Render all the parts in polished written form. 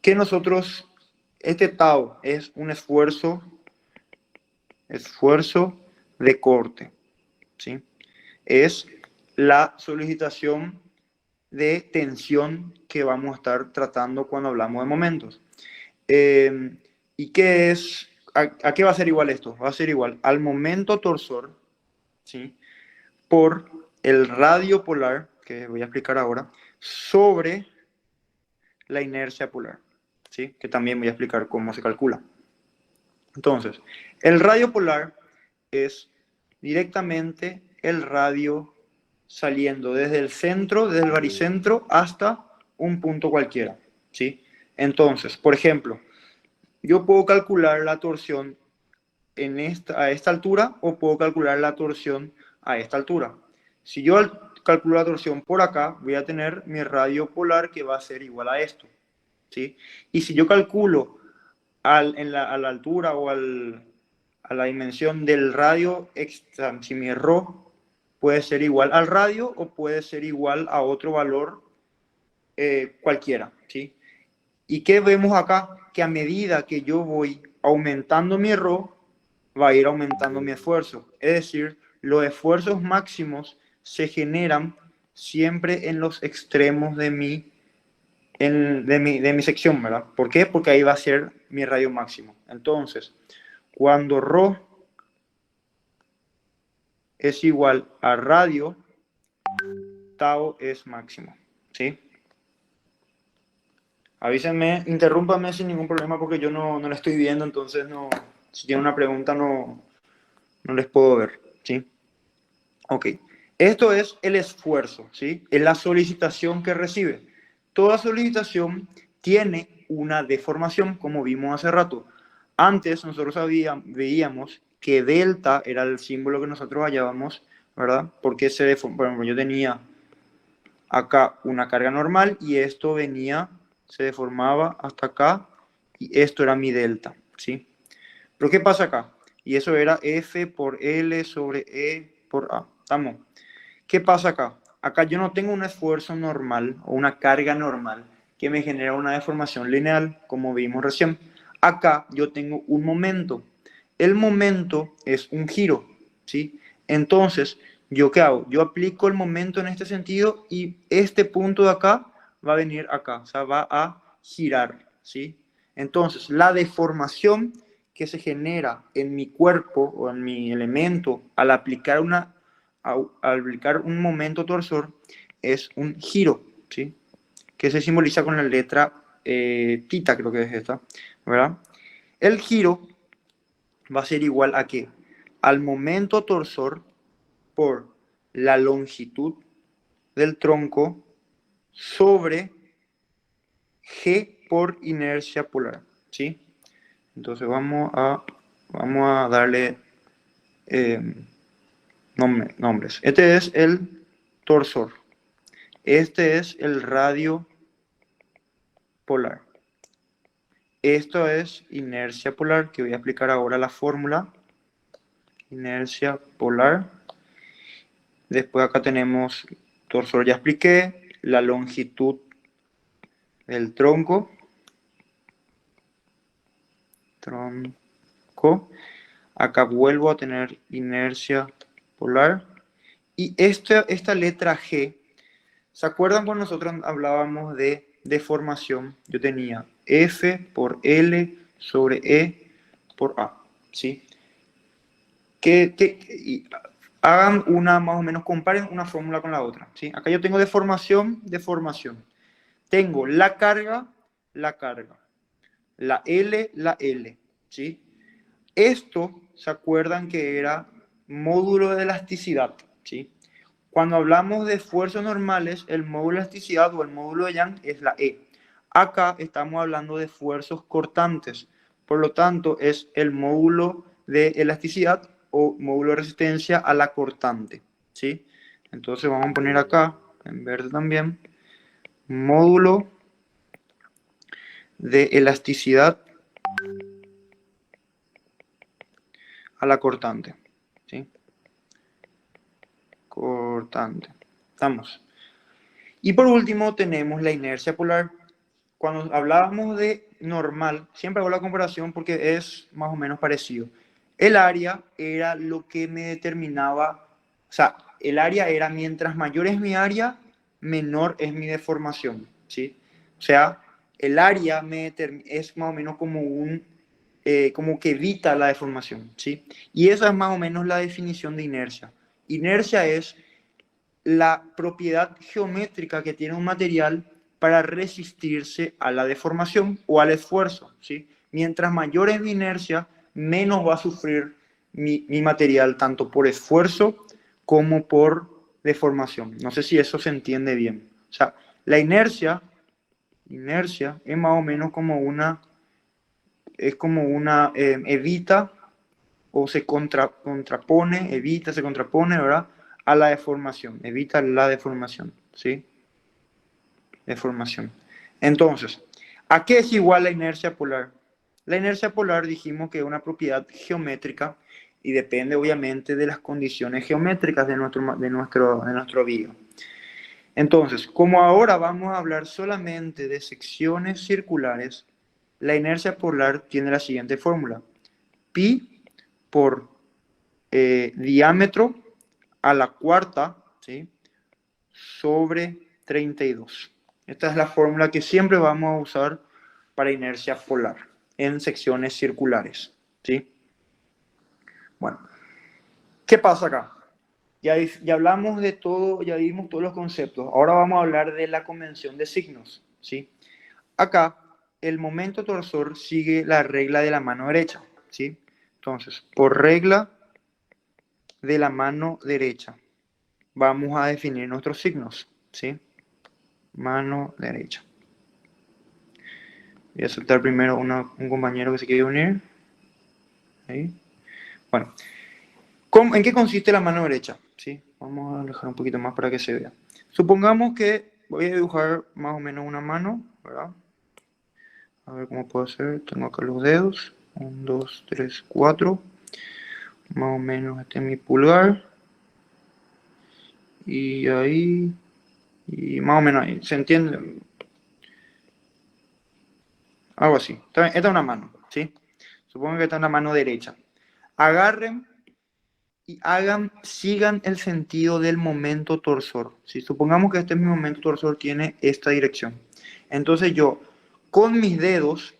que nosotros, este tau es un esfuerzo de corte, ¿sí? Es la solicitación de tensión que vamos a estar tratando cuando hablamos de momentos. ¿Y qué es? ¿A qué va a ser igual esto? Va a ser igual al momento torsor, ¿sí? Por el radio polar, que voy a explicar ahora, sobre la inercia polar, ¿sí? Que también voy a explicar cómo se calcula. Entonces, el radio polar es directamente el radio saliendo desde el centro, desde el baricentro, hasta un punto cualquiera, ¿sí? Entonces, por ejemplo, yo puedo calcular la torsión a esta altura o puedo calcular la torsión a esta altura. Si yo calculo la torsión por acá, voy a tener mi radio polar que va a ser igual a esto, ¿sí? Y si yo calculo a la altura o a la dimensión del radio extra, si mi ρ puede ser igual al radio o puede ser igual a otro valor cualquiera, ¿sí? ¿Y qué vemos acá? Que a medida que yo voy aumentando mi ρ, va a ir aumentando mi esfuerzo. Es decir, los esfuerzos máximos se generan siempre en los extremos de mi sección, ¿verdad? ¿Por qué? Porque ahí va a ser mi radio máximo. Entonces, cuando ρ es igual a radio, tau es máximo, ¿sí? Avísenme, interrúmpame sin ningún problema porque yo no la estoy viendo, entonces no, si tienen una pregunta no les puedo ver, ¿sí? Ok, esto es el esfuerzo, ¿sí? Es la solicitación que recibe. Toda solicitación tiene una deformación, como vimos hace rato. Antes nosotros veíamos que delta era el símbolo que nosotros hallábamos, ¿verdad? Porque se deforma. Por ejemplo, yo tenía acá una carga normal y esto venía, se deformaba hasta acá y esto era mi delta, ¿sí? Pero ¿qué pasa acá? Y eso era F por L sobre E por A. ¿Estamos? ¿Qué pasa acá? Acá yo no tengo un esfuerzo normal o una carga normal que me genera una deformación lineal, como vimos recién. Acá yo tengo un momento. El momento es un giro, ¿sí? Entonces, ¿yo qué hago? Yo aplico el momento en este sentido y este punto de acá va a venir acá, o sea, va a girar, ¿sí? Entonces, la deformación que se genera en mi cuerpo o en mi elemento al aplicar un momento torsor es un giro, ¿sí? Que se simboliza con la letra tita, creo que es esta, ¿verdad? El giro va a ser igual a ¿qué? Al momento torsor por la longitud del tronco sobre G por inercia polar, ¿sí? Entonces vamos a darle nombres. Este es el torsor. Este es el radio polar. Esto es inercia polar, que voy a explicar ahora la fórmula. Inercia polar. Después acá tenemos torsor, ya expliqué, la longitud del tronco. Acá vuelvo a tener inercia polar. Y esta letra G, ¿se acuerdan cuando nosotros hablábamos de deformación? Yo tenía F por L sobre E por A, ¿sí? Hagan una, más o menos, comparen una fórmula con la otra, ¿sí? Acá yo tengo deformación. Tengo la carga, la L, ¿sí? Esto, ¿se acuerdan que era módulo de elasticidad? ¿Sí? Cuando hablamos de esfuerzos normales, el módulo de elasticidad o el módulo de Young es la E. Acá estamos hablando de esfuerzos cortantes. Por lo tanto, es el módulo de elasticidad o módulo de resistencia a la cortante, ¿sí? Entonces vamos a poner acá, en verde también, módulo de elasticidad a la cortante, ¿sí? Cortante. Estamos. Y por último tenemos la inercia polar. cuando hablábamos de normal, siempre hago la comparación porque es más o menos parecido. El área era lo que me determinaba, o sea, el área era mientras mayor es mi área, menor es mi deformación, ¿sí? O sea, el área es más o menos como como que evita la deformación, ¿sí? Y esa es más o menos la definición de inercia. Inercia es la propiedad geométrica que tiene un material para resistirse a la deformación o al esfuerzo, ¿sí? Mientras mayor es mi inercia, menos va a sufrir mi material, tanto por esfuerzo como por deformación. No sé si eso se entiende bien. O sea, la inercia es más o menos como evita o se contrapone, evita, se contrapone, ¿verdad? A la deformación, evita la deformación, ¿sí? Deformación. Entonces, ¿a qué es igual la inercia polar? La inercia polar dijimos que es una propiedad geométrica y depende obviamente de las condiciones geométricas de nuestro video. Entonces, como ahora vamos a hablar solamente de secciones circulares, la inercia polar tiene la siguiente fórmula. Pi por diámetro a la cuarta, ¿sí? Sobre 32. Esta es la fórmula que siempre vamos a usar para inercia polar en secciones circulares, ¿sí? Bueno, ¿qué pasa acá? Ya hablamos de todo, ya vimos todos los conceptos. Ahora vamos a hablar de la convención de signos, ¿sí? Acá, el momento torsor sigue la regla de la mano derecha, ¿sí? Entonces, por regla de la mano derecha, vamos a definir nuestros signos, ¿sí? Mano derecha. Voy a aceptar primero un compañero que se quiere unir. Ahí. Bueno, ¿en qué consiste la mano derecha? ¿Sí? Vamos a alejar un poquito más para que se vea. Supongamos que voy a dibujar más o menos una mano, ¿verdad? A ver cómo puedo hacer. Tengo acá los dedos. 1, 2, 3, 4. Más o menos este es mi pulgar. Y ahí. Y más o menos ahí. ¿Se entiende? Algo así. Esta es una mano, ¿sí? Supongo que esta es una mano derecha. Agarren y sigan el sentido del momento torsor. Si supongamos que este es mi momento torsor, tiene esta dirección. Entonces yo, con mis dedos,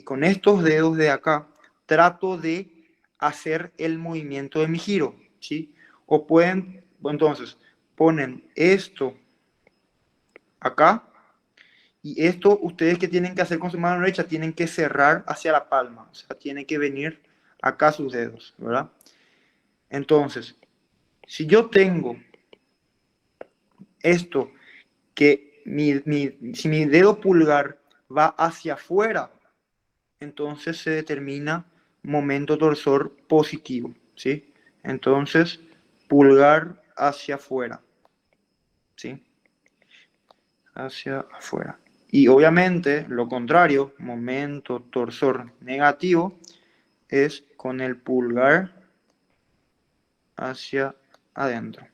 con estos dedos de acá, trato de hacer el movimiento de mi giro, ¿sí? O pueden, entonces, ponen esto acá, y esto ustedes que tienen que hacer con su mano derecha, tienen que cerrar hacia la palma, o sea, tienen que venir acá sus dedos, ¿verdad? Entonces, si yo tengo esto, que si mi dedo pulgar va hacia afuera, entonces se determina momento torsor positivo, ¿sí? Entonces, pulgar hacia afuera, ¿sí? Hacia afuera. Y obviamente, lo contrario, momento torsor negativo, es con el pulgar hacia adentro.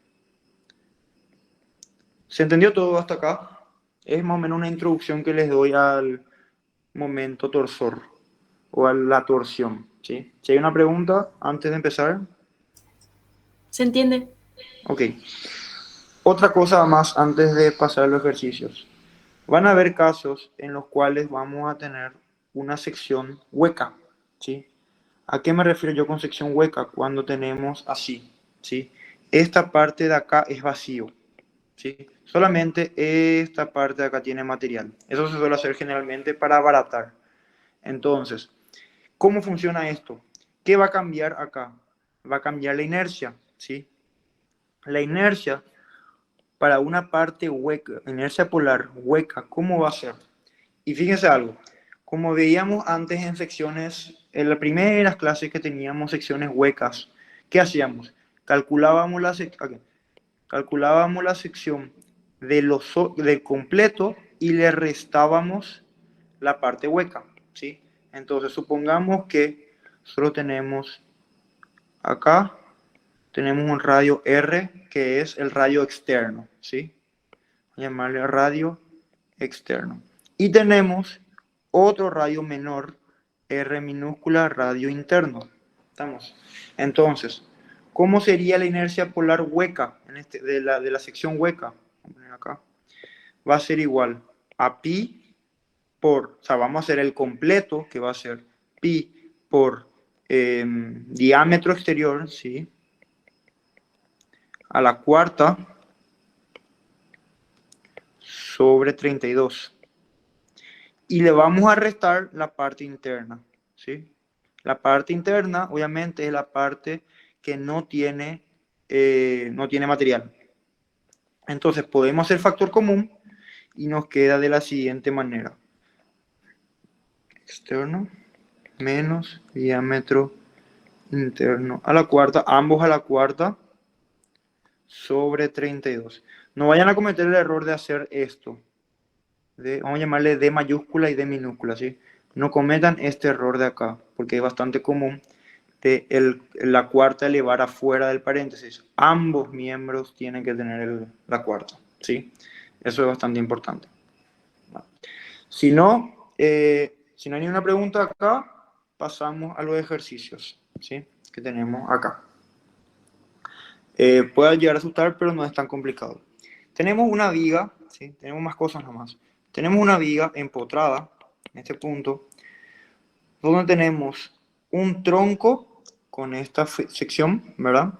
¿Se entendió todo hasta acá? Es más o menos una introducción que les doy al momento torsor o a la torsión, ¿sí? Si hay una pregunta antes de empezar. ¿Se entiende? Ok. Otra cosa más antes de pasar a los ejercicios. Van a haber casos en los cuales vamos a tener una sección hueca, ¿sí? ¿A qué me refiero yo con sección hueca? Cuando tenemos así, ¿sí? Esta parte de acá es vacío, ¿sí? Solamente esta parte de acá tiene material. Eso se suele hacer generalmente para abaratar. Entonces, ¿cómo funciona esto? ¿Qué va a cambiar acá? Va a cambiar la inercia, ¿sí? La inercia para una parte hueca, inercia polar hueca, ¿cómo va a ser? Y fíjense algo, como veíamos antes en secciones, en las primeras clases que teníamos secciones huecas, ¿qué hacíamos? Calculábamos la sección del completo y le restábamos la parte hueca, ¿sí? Entonces, supongamos que solo tenemos acá, tenemos un radio R, que es el radio externo, ¿sí? Llamarle radio externo. Y tenemos otro radio menor, R minúscula, radio interno. ¿Estamos? Entonces, ¿cómo sería la inercia polar hueca de la sección hueca? Vamos a poner acá. Va a ser igual a pi o sea, vamos a hacer el completo, que va a ser pi por diámetro exterior, ¿sí? A la cuarta sobre 32. Y le vamos a restar la parte interna, ¿sí? La parte interna, obviamente, es la parte que no tiene material. Entonces, podemos hacer factor común y nos queda de la siguiente manera. Externo menos diámetro interno a la cuarta, ambos a la cuarta, sobre 32. No vayan a cometer el error de hacer esto. Vamos a llamarle D mayúscula y D minúscula, ¿sí? No cometan este error de acá, porque es bastante común de la cuarta elevar afuera del paréntesis. Ambos miembros tienen que tener la cuarta, ¿sí? Eso es bastante importante. Si no hay ninguna pregunta acá, pasamos a los ejercicios, ¿sí? Que tenemos acá. Puede llegar a asustar, pero no es tan complicado. Tenemos una viga, ¿sí? Tenemos más cosas nomás. Tenemos una viga empotrada, en este punto, donde tenemos un tronco con esta sección, ¿verdad?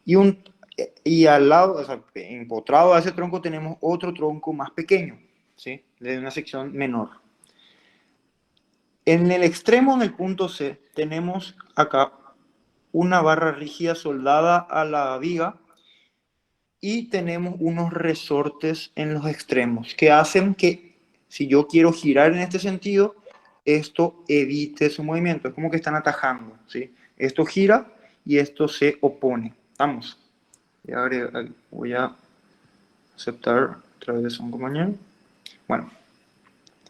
Y al lado, o sea, empotrado a ese tronco tenemos otro tronco más pequeño, ¿sí? De una sección menor. En el extremo, en el punto C, tenemos acá una barra rígida soldada a la viga y tenemos unos resortes en los extremos que hacen que, si yo quiero girar en este sentido, esto evite su movimiento. Es como que están atajando, ¿sí? Esto gira y esto se opone. Vamos. Voy a aceptar otra vez un compañero. Bueno,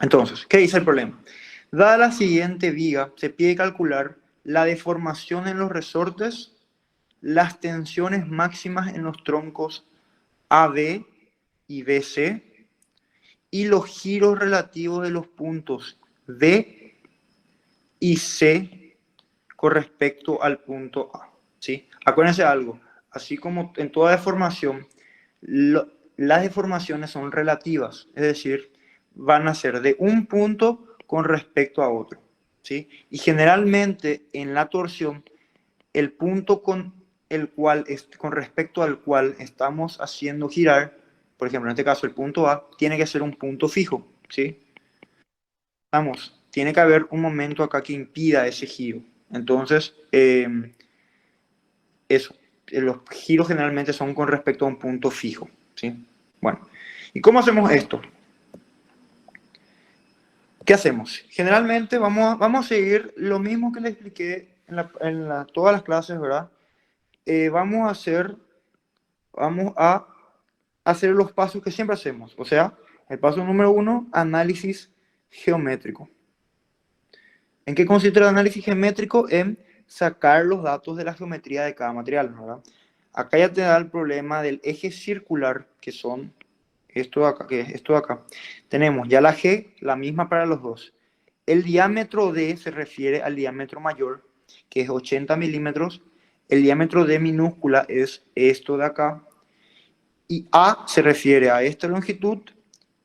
entonces, ¿qué dice el problema? Dada la siguiente viga, se pide calcular la deformación en los resortes, las tensiones máximas en los troncos AB y BC y los giros relativos de los puntos B y C con respecto al punto A, ¿sí? Acuérdense algo, así como en toda deformación, las deformaciones son relativas, es decir, van a ser de un punto con respecto a otro, ¿sí? Y generalmente en la torsión, el punto con respecto al cual estamos haciendo girar, por ejemplo, en este caso el punto A, tiene que ser un punto fijo, ¿sí? Tiene que haber un momento acá que impida ese giro. Entonces, los giros generalmente son con respecto a un punto fijo, ¿sí? Bueno, ¿y cómo hacemos esto? ¿Qué hacemos? Generalmente vamos a seguir lo mismo que les expliqué en todas las clases, ¿verdad? Vamos a hacer los pasos que siempre hacemos. O sea, el paso número 1, análisis geométrico. ¿En qué consiste el análisis geométrico? En sacar los datos de la geometría de cada material, ¿verdad? Acá ya te da el problema del eje circular, que son esto de acá, que es esto de acá. Tenemos ya la G, la misma para los dos. El diámetro D se refiere al diámetro mayor, que es 80 milímetros. El diámetro D minúscula es esto de acá. Y A se refiere a esta longitud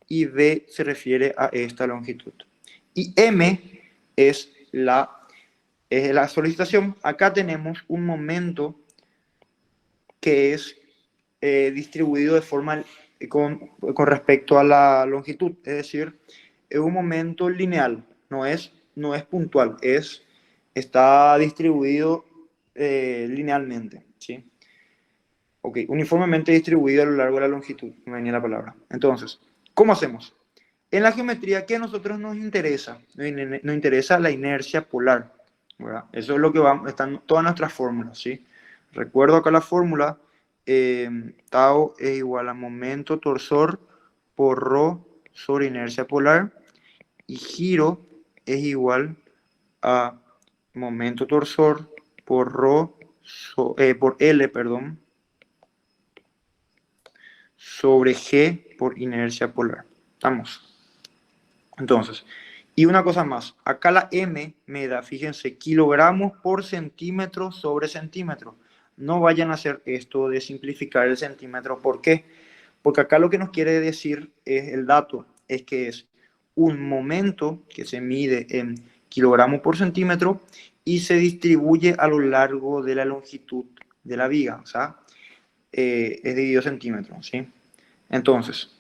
y B se refiere a esta longitud. Y M es la solicitación. Acá tenemos un momento que es distribuido de forma con respecto a la longitud, es decir, es un momento lineal, no es puntual, está distribuido linealmente, ¿sí? Ok, uniformemente distribuido a lo largo de la longitud, me venía la palabra. Entonces, ¿cómo hacemos? En la geometría, ¿qué a nosotros nos interesa? Nos interesa la inercia polar, ¿verdad? Eso es lo que están todas nuestras fórmulas, ¿sí? Recuerdo acá la fórmula, tau es igual a momento torsor por ρ sobre inercia polar, y giro es igual a momento torsor por por L, perdón, sobre G por inercia polar. ¿Estamos? Entonces, y una cosa más, acá la M me da, fíjense, kilogramos por centímetro sobre centímetro. No vayan a hacer esto de simplificar el centímetro. ¿Por qué? Porque acá lo que nos quiere decir es el dato, es que es un momento que se mide en kilogramos por centímetro y se distribuye a lo largo de la longitud de la viga, o sea, es dividido centímetros, ¿sí? Entonces,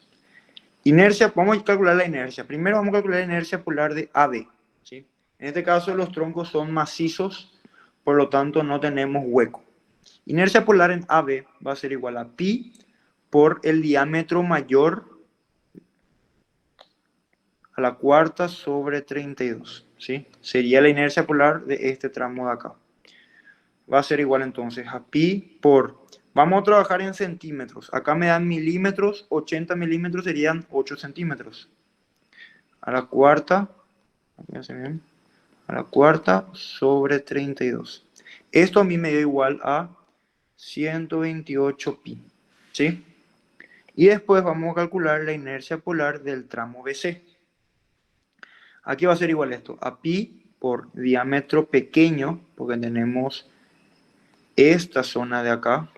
inercia, vamos a calcular la inercia. Primero vamos a calcular la inercia polar de AB, ¿sí? En este caso los troncos son macizos, por lo tanto no tenemos hueco. Inercia polar en AB va a ser igual a pi por el diámetro mayor a la cuarta sobre 32, ¿sí? Sería la inercia polar de este tramo de acá. Va a ser igual entonces a pi por, vamos a trabajar en centímetros. Acá me dan milímetros, 80 milímetros serían 8 centímetros. A la cuarta, a la cuarta sobre 32. Esto a mí me da igual a 128 pi, ¿sí? Y después vamos a calcular la inercia polar del tramo BC. Aquí va a ser igual esto, a pi por diámetro pequeño, porque tenemos esta zona de acá,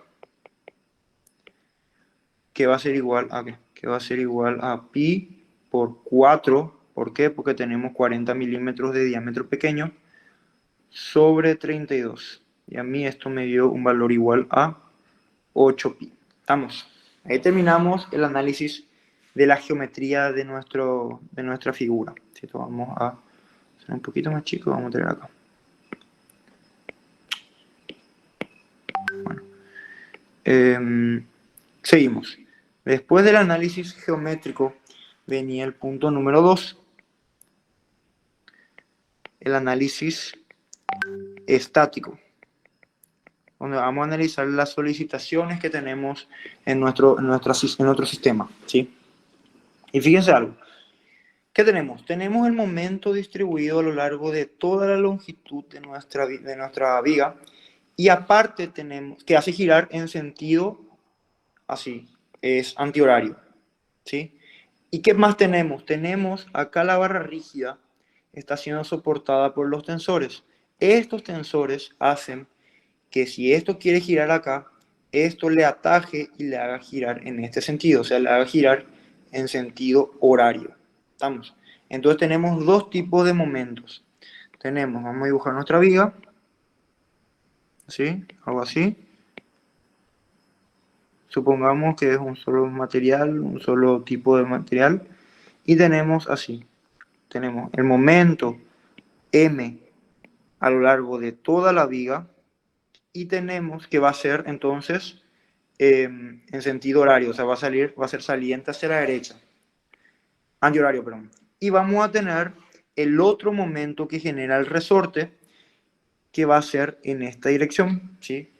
que va a ser igual a, ¿qué? Que va a ser igual a pi por 4. ¿Por qué? Porque tenemos 40 milímetros de diámetro pequeño sobre 32. Y a mí esto me dio un valor igual a 8 pi. ¿Estamos? Ahí terminamos el análisis de la geometría de nuestra figura. Esto vamos a hacer un poquito más chico, vamos a tener acá. Bueno, seguimos. Después del análisis geométrico venía el punto número 2, el análisis estático, donde vamos a analizar las solicitaciones que tenemos en nuestro sistema, ¿sí? Y fíjense algo. ¿Qué tenemos? Tenemos el momento distribuido a lo largo de toda la longitud de nuestra viga y aparte tenemos que hace girar en sentido así, es antihorario, ¿sí? ¿Y qué más tenemos? Tenemos acá la barra rígida, está siendo soportada por los tensores. Estos tensores hacen que si esto quiere girar acá, esto le ataje y le haga girar en este sentido, o sea, le haga girar en sentido horario. ¿Estamos? Entonces tenemos dos tipos de momentos. Tenemos, vamos a dibujar nuestra viga, ¿sí? Algo así. Supongamos que es un solo material, un solo tipo de material. Y tenemos así, tenemos el momento M a lo largo de toda la viga y tenemos que va a ser entonces en sentido horario, o sea, va a ser saliente hacia la derecha, antihorario, perdón. Y vamos a tener el otro momento que genera el resorte, que va a ser en esta dirección, ¿sí?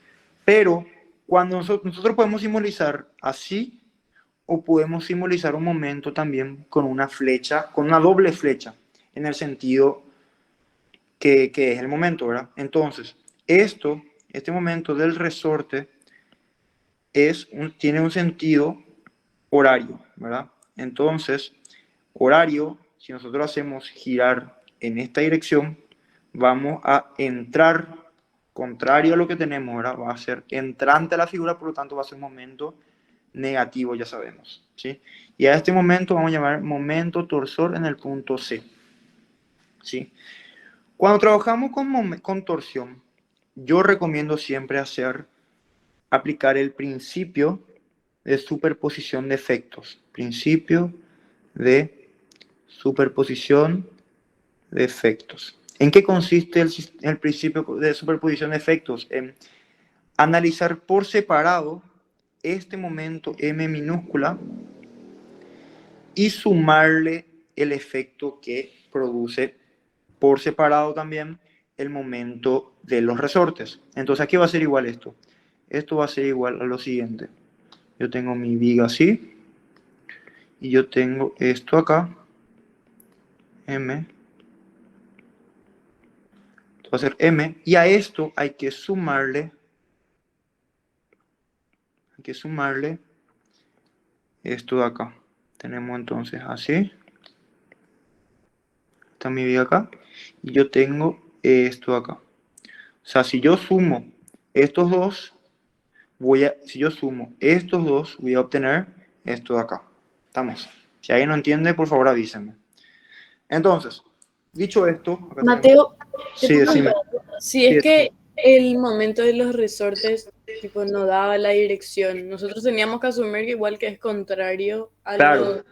Pero cuando nosotros podemos simbolizar así, o podemos simbolizar un momento también con una flecha, con una doble flecha, en el sentido que es el momento, ¿verdad? Entonces, este momento del resorte tiene un sentido horario, ¿verdad? Entonces, horario, si nosotros hacemos girar en esta dirección, vamos a entrar, contrario a lo que tenemos, ¿verdad? Va a ser entrante a la figura, por lo tanto va a ser un momento negativo, ya sabemos, ¿sí? Y a este momento vamos a llamar momento torsor en el punto C, ¿sí? Cuando trabajamos con torsión, yo recomiendo siempre aplicar el principio de superposición de efectos. Principio de superposición de efectos. ¿En qué consiste el principio de superposición de efectos? En analizar por separado este momento M minúscula y sumarle el efecto que produce por separado también el momento de los resortes. Entonces aquí va a ser igual esto. Esto va a ser igual a lo siguiente. Yo tengo mi viga así y yo tengo esto acá, M. Esto va a ser M y a esto hay que sumarle esto de acá. Tenemos entonces así está mi viga acá, y yo tengo esto acá. O sea, si yo sumo estos dos, si yo sumo estos dos, voy a obtener esto de acá. ¿Estamos? Si alguien no entiende, por favor avísenme. Entonces, dicho esto, acá tenemos... Mateo, te Sí, puedo decime. preguntar, si Sí, es decime. que el momento de los resortes, tipo, no daba la dirección, nosotros teníamos que asumir que igual que es contrario a Claro, lo...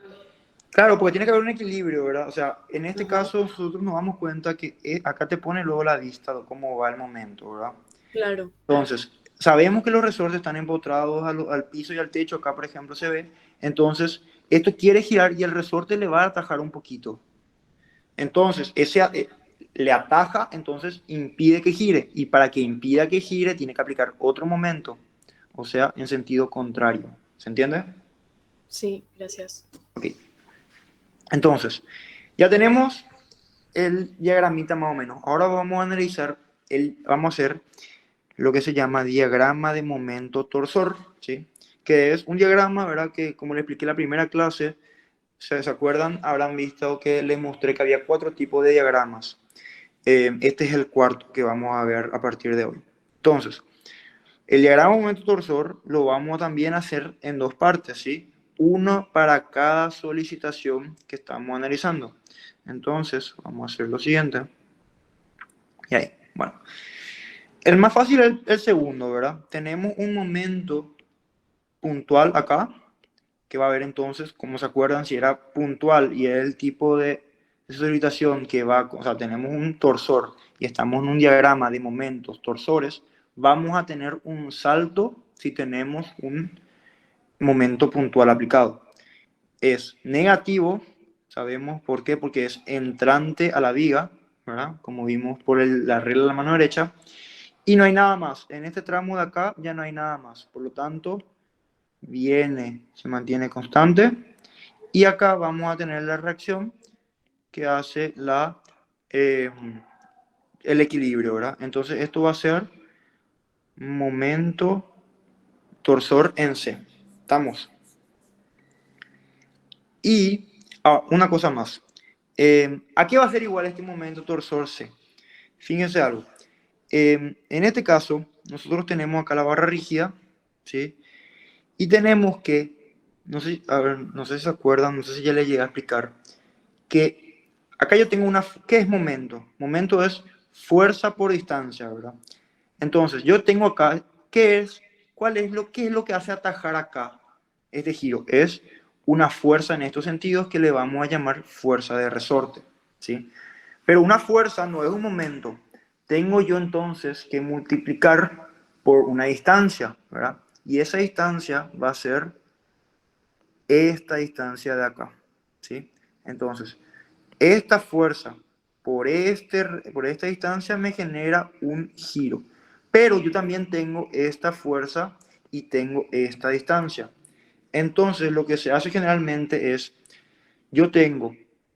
claro, porque tiene que haber un equilibrio, ¿verdad? O sea, en este Ajá, caso nosotros nos damos cuenta que acá te pone luego la vista de cómo va el momento, ¿verdad? claro, Entonces, sabemos que los resortes están empotrados al piso y al techo, acá por ejemplo se ve. Entonces, esto quiere girar y el resorte le va a atajar un poquito. Entonces, le ataja, entonces impide que gire. Y para que impida que gire, tiene que aplicar otro momento, o sea, en sentido contrario. ¿Se entiende? sí, gracias. Ok. Entonces, ya tenemos el diagramita más o menos. Ahora vamos a analizar, vamos a hacer lo que se llama diagrama de momento torsor, ¿sí? Que es un diagrama, ¿verdad? Que como le expliqué en la primera clase, ¿se acuerdan? Habrán visto que les mostré que había 4 tipos de diagramas. Este es el cuarto que vamos a ver a partir de hoy. Entonces, el diagrama de momento torsor lo vamos también a hacer en 2 partes, ¿sí? Uno para cada solicitación que estamos analizando. Entonces, vamos a hacer lo siguiente. Y ahí, bueno. El más fácil es el segundo, ¿verdad? Tenemos un momento puntual acá, que va a haber entonces, como se acuerdan, si era puntual y es el tipo de solicitación que va, o sea, tenemos un torsor y estamos en un diagrama de momentos torsores, vamos a tener un salto si tenemos un momento puntual aplicado. Es negativo, sabemos por qué, porque es entrante a la viga, ¿verdad? Como vimos por la regla de la mano derecha, y no hay nada más. En este tramo de acá ya no hay nada más. Por lo tanto, se mantiene constante. Y acá vamos a tener la reacción que hace eh, el equilibrio, ¿verdad? Entonces esto va a ser momento torsor en C. ¿Estamos? Y una cosa más. ¿A qué va a ser igual este momento torsor C? Fíjense algo. En este caso, nosotros tenemos acá la barra rígida, ¿sí? Y tenemos que, no sé, a ver, no sé si se acuerdan, no sé si ya les llegué a explicar, que acá yo tengo ¿qué es momento? Momento es fuerza por distancia, ¿verdad? Entonces, yo tengo acá, qué es lo que hace atajar acá este giro? Es una fuerza en estos sentidos que le vamos a llamar fuerza de resorte, ¿sí? Pero una fuerza no es un momento. Tengo yo entonces que multiplicar por una distancia, ¿verdad? Y esa distancia va a ser esta distancia de acá, ¿sí? Entonces, esta fuerza por esta distancia me genera un giro. Pero yo también tengo esta fuerza y tengo esta distancia. Entonces, lo que se hace generalmente es, yo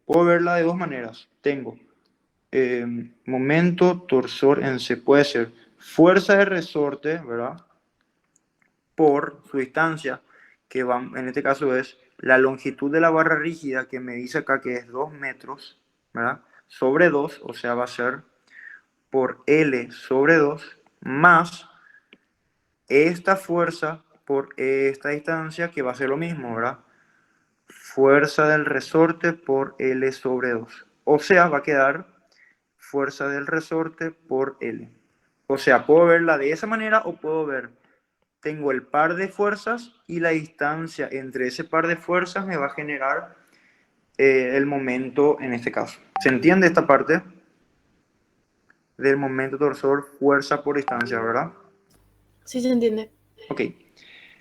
puedo verla de dos maneras. Tengo momento torsor en C, puede ser fuerza de resorte, ¿verdad? Por su distancia, que va, en este caso es la longitud de la barra rígida, que me dice acá que es 2 metros, ¿verdad? Sobre 2, o sea, va a ser por L sobre 2 más esta fuerza por esta distancia, que va a ser lo mismo, ¿verdad? Fuerza del resorte por L sobre 2. O sea, va a quedar fuerza del resorte por L. O sea, puedo verla de esa manera o puedo ver, tengo el par de fuerzas y la distancia entre ese par de fuerzas me va a generar el momento en este caso. ¿Se entiende esta parte del momento torsor, fuerza por distancia, verdad? Sí se entiende. Ok.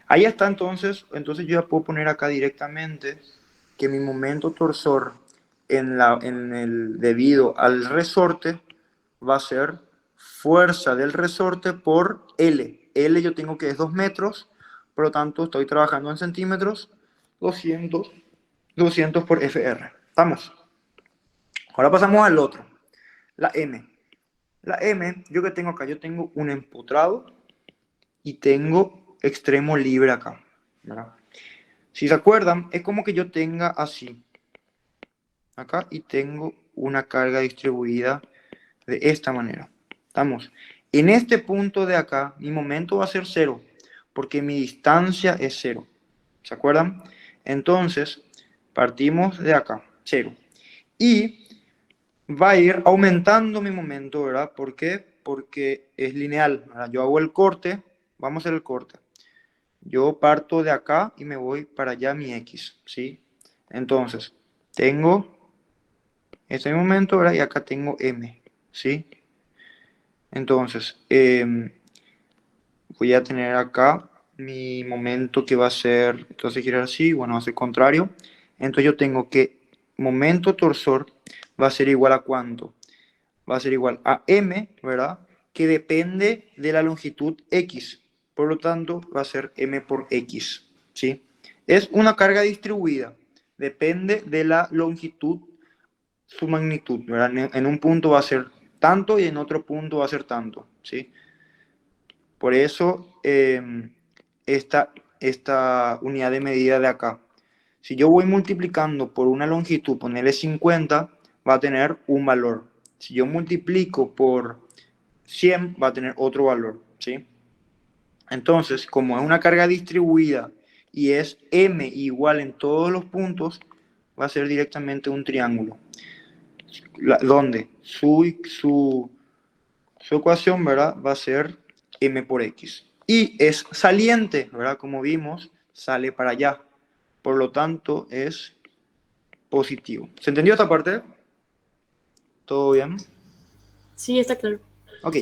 Ahí está entonces yo ya puedo poner acá directamente que mi momento torsor debido al resorte va a ser fuerza del resorte por L. L yo tengo que es 2 metros, por lo tanto estoy trabajando en centímetros, 200 por FR. ¿Estamos? Ahora pasamos al otro, la M. La M, yo que tengo acá, yo tengo un empotrado y tengo extremo libre acá, ¿verdad? Si se acuerdan, es como que yo tenga así, acá, y tengo una carga distribuida de esta manera. ¿Estamos? En este punto de acá, mi momento va a ser 0, porque mi distancia es 0. ¿Se acuerdan? Entonces, partimos de acá, 0. Y va a ir aumentando mi momento, ¿verdad? ¿Por qué? Porque es lineal, ¿verdad? Yo hago el corte, vamos a hacer el corte. Yo parto de acá y me voy para allá mi X, ¿sí? Entonces, tengo este momento, ¿verdad? Y acá tengo M, ¿sí? Entonces, voy a tener acá mi momento que va a ser, entonces quiere así, bueno, va a ser contrario. Entonces yo tengo que momento torsor va a ser igual a ¿cuánto? Va a ser igual a M, ¿verdad? Que depende de la longitud X. Por lo tanto, va a ser M por X, ¿sí? Es una carga distribuida. Depende de la longitud, su magnitud, ¿verdad? En un punto va a ser tanto y en otro punto va a ser tanto, ¿sí? Por eso, esta unidad de medida de acá. Si yo voy multiplicando por una longitud, ponerle 50, va a tener un valor. Si yo multiplico por 100, va a tener otro valor, ¿sí? Entonces, como es una carga distribuida y es m igual en todos los puntos, va a ser directamente un triángulo. Donde su ecuación, ¿verdad? Va a ser m por x. Y es saliente, ¿verdad? Como vimos, sale para allá. Por lo tanto, es positivo. ¿Se entendió esta parte? ¿Todo bien? Sí, está claro. Ok.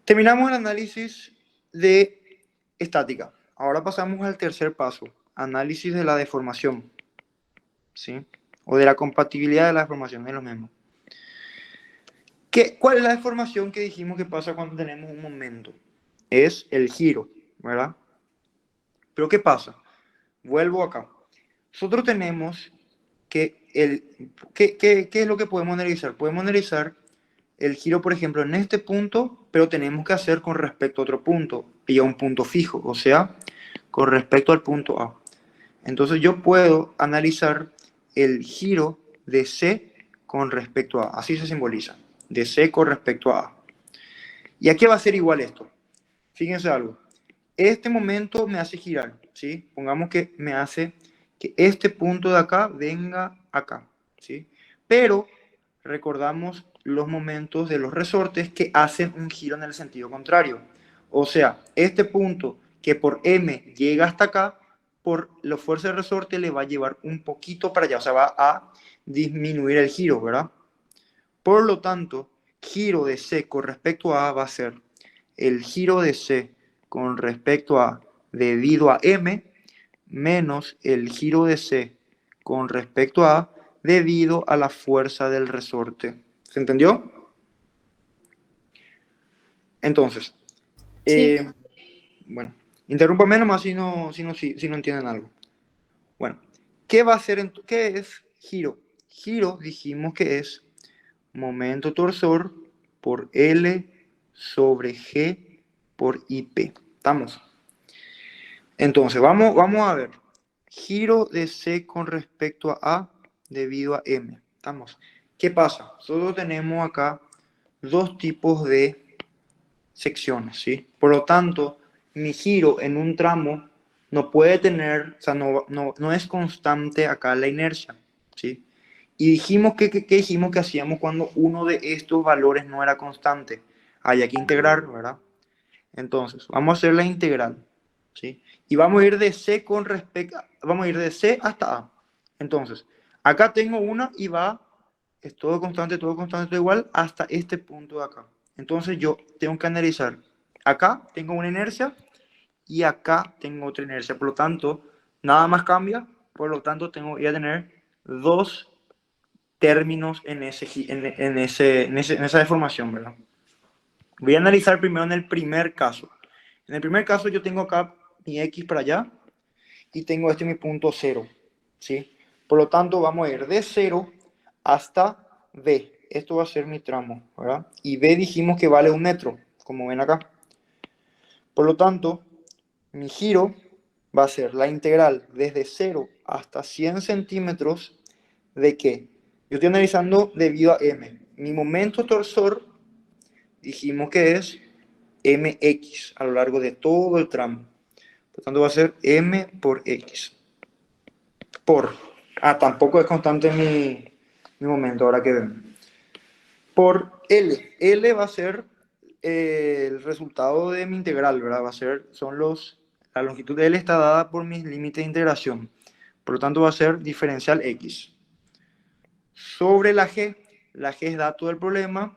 Terminamos el análisis de estática. Ahora pasamos al tercer paso. Análisis de la deformación. ¿Sí? O de la compatibilidad de la deformación. Es lo mismo. ¿Cuál es la deformación que dijimos que pasa cuando tenemos un momento? Es el giro, ¿verdad? Pero ¿qué pasa? Vuelvo acá. Nosotros tenemos que ¿qué es lo que podemos analizar? Podemos analizar el giro, por ejemplo, en este punto, pero tenemos que hacer con respecto a otro punto y a un punto fijo, o sea, con respecto al punto A. Entonces yo puedo analizar el giro de C con respecto a A. Así se simboliza, de C con respecto a A. ¿Y a qué va a ser igual esto? Fíjense algo. Este momento me hace girar, ¿sí? Pongamos que me hace que este punto de acá venga acá, ¿sí? Pero recordamos los momentos de los resortes que hacen un giro en el sentido contrario. O sea, este punto que por M llega hasta acá, por la fuerza de resorte le va a llevar un poquito para allá, o sea, va a disminuir el giro, ¿verdad? Por lo tanto, giro de C con respecto a A va a ser el giro de C con respecto a debido a M menos el giro de C con respecto a debido a la fuerza del resorte. ¿Se entendió? Entonces, Sí. bueno, interrúmpame nomás si no entienden algo. Bueno, ¿qué va a ser? ¿Qué es giro? Giro dijimos que es momento torsor por L sobre G por IP. ¿Estamos? Entonces, vamos a ver. Giro de C con respecto a A debido a M. ¿Estamos? ¿Qué pasa? Solo tenemos acá dos tipos de secciones, ¿sí? Por lo tanto, mi giro en un tramo no puede tener, o sea, no es constante acá la inercia, ¿sí? Y dijimos que dijimos que hacíamos cuando uno de estos valores no era constante. Hay que integrar, ¿verdad? Entonces, vamos a hacer la integral, ¿sí? Y vamos a ir de C con respecto, vamos a ir de C hasta A. Entonces, acá tengo una y es todo constante, todo igual, hasta este punto de acá. Entonces yo tengo que analizar, acá tengo una inercia y acá tengo otra inercia. Por lo tanto, nada más cambia, por lo tanto voy a tener dos términos en esa deformación, ¿verdad? Voy a analizar primero en el primer caso. En el primer caso yo tengo acá mi X para allá y tengo mi punto 0, ¿sí? Por lo tanto vamos a ir de 0 hasta B. Esto va a ser mi tramo, ¿verdad? Y B dijimos que vale 1 metro, como ven acá. Por lo tanto, mi giro va a ser la integral desde 0 hasta 100 centímetros de ¿qué? yo estoy analizando debido a M. Mi momento torsor dijimos que es mx a lo largo de todo el tramo. Por lo tanto va a ser m por x. Tampoco es constante mi momento, ahora que ven. Por L. L va a ser el resultado de mi integral, ¿verdad? La longitud de L está dada por mis límites de integración. Por lo tanto va a ser diferencial x. Sobre la G es dato del problema,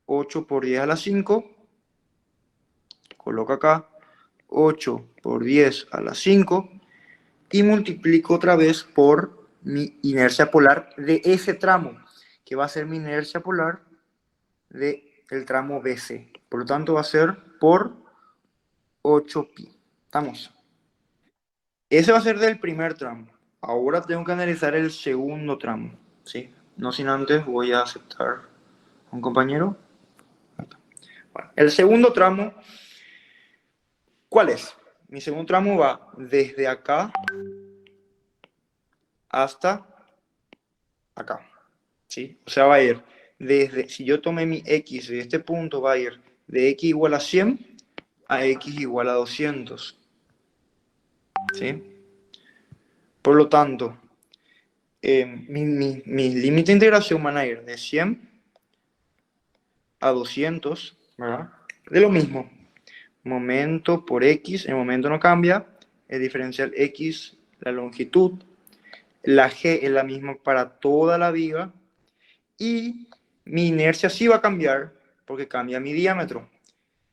8 por 10 a la 5. Coloco acá 8 por 10 a la 5 y multiplico otra vez por mi inercia polar de ese tramo, que va a ser mi inercia polar del tramo BC. Por lo tanto, va a ser por 8pi. ¿Estamos? Ese va a ser del primer tramo. Ahora tengo que analizar el segundo tramo. ¿Sí? No sin antes voy a aceptar a un compañero. Bueno, el segundo tramo, ¿cuál es? Mi segundo tramo va desde acá hasta acá. ¿Sí? O sea, va a ir si yo tomé mi x de este punto, va a ir de x igual a 100 a x igual a 200. ¿Sí? Por lo tanto, mis límites de integración van a ir de 100 a 200, ¿verdad? De lo mismo. Momento por x, el momento no cambia, el diferencial x, la longitud, la g es la misma para toda la viga, y mi inercia sí va a cambiar porque cambia mi diámetro.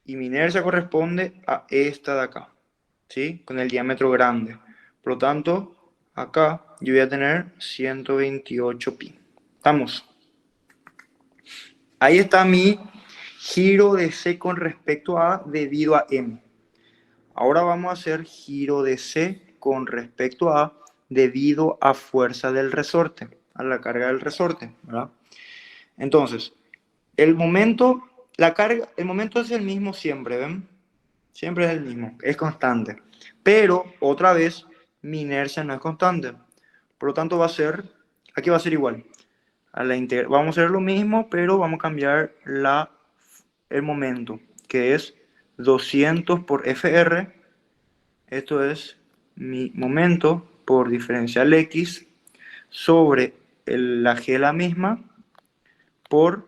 Y mi inercia corresponde a esta de acá, ¿sí? Con el diámetro grande. Por lo tanto, acá yo voy a tener 128 pi. ¿Estamos? Ahí está mi giro de C con respecto a debido a M. Ahora vamos a hacer giro de C con respecto a debido a fuerza del resorte, a la carga del resorte, ¿verdad? Entonces, el momento es el mismo siempre, ¿ven? Siempre es el mismo, es constante. Pero, otra vez, mi inercia no es constante. Por lo tanto, aquí va a ser igual. Vamos a hacer lo mismo, pero vamos a cambiar el momento, que es 200 por FR. Esto es mi momento por diferencial X sobre la G la misma por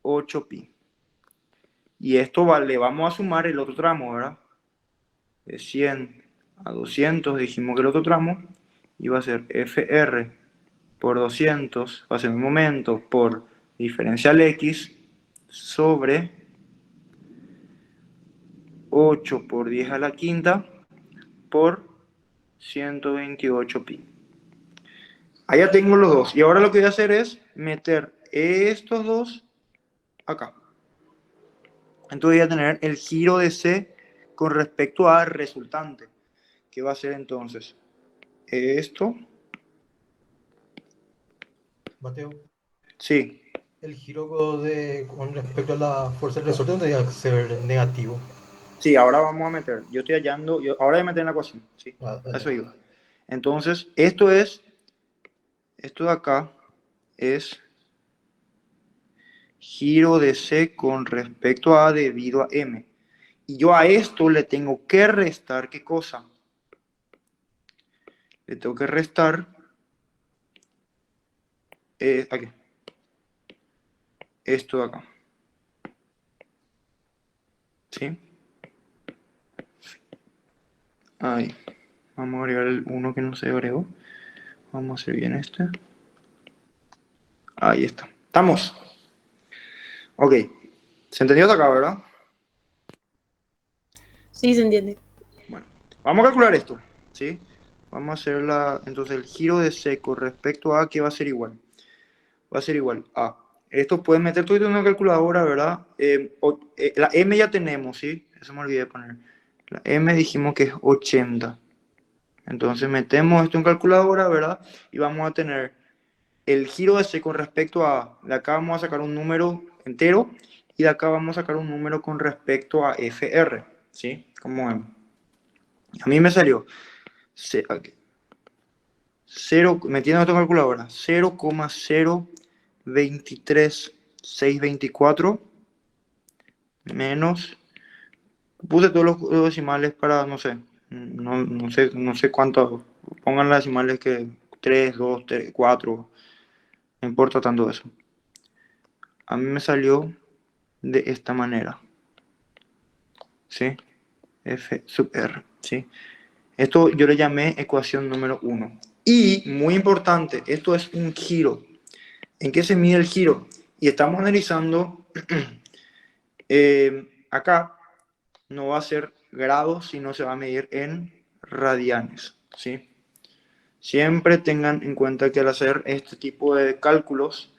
8pi. Y esto le vamos a sumar el otro tramo, ¿verdad? De 100 a 200 dijimos que el otro tramo iba a ser FR por 200, va a ser mi momento por diferencial X sobre 8 por 10 a la quinta por 128 pi. Allá tengo los dos. Y ahora lo que voy a hacer es meter estos dos acá. Entonces voy a tener el giro de C con respecto al resultante. ¿Qué va a ser entonces? Esto. Mateo, Sí. el giro con respecto a la fuerza del resorte tendría que ser negativo. Sí, ahora vamos a meter. Yo estoy hallando. Ahora voy a meter en la ecuación. Sí. Dale. Eso iba. Entonces, esto de acá es giro de C con respecto a debido a M. Y yo a esto le tengo que restar, ¿qué cosa? Le tengo que restar aquí. Esto de acá. ¿Sí? Ahí. Vamos a agregar el 1 que no se agregó. Vamos a hacer bien este. Ahí está. ¿Estamos? Ok. ¿Se entendió hasta acá, verdad? Sí, se entiende. Bueno. Vamos a calcular esto. ¿Sí? Vamos a hacer entonces el giro de C con respecto a, ¿qué va a ser igual? Va a ser igual a. Esto puedes meter todo en una calculadora, ¿verdad? La M ya tenemos, ¿sí? Eso me olvidé de poner. La M dijimos que es 80. Entonces metemos esto en calculadora, ¿verdad? Y vamos a tener el giro de C con respecto a. De acá vamos a sacar un número entero y de acá vamos a sacar un número con respecto a FR, ¿sí? Como ven. A mí me salió aquí, 0, metiendo esta calculadora, 0,023624 menos, puse todos los decimales para, no sé, no sé cuánto, pongan las decimales que 3, 2, 3, 4, no importa tanto eso. A mí me salió de esta manera, ¿sí? F sub R, ¿sí? Esto yo le llamé ecuación número 1. Y, muy importante, esto es un giro. ¿En qué se mide el giro? Y estamos analizando, acá no va a ser grados, sino se va a medir en radianes, ¿sí? Siempre tengan en cuenta que al hacer este tipo de cálculos,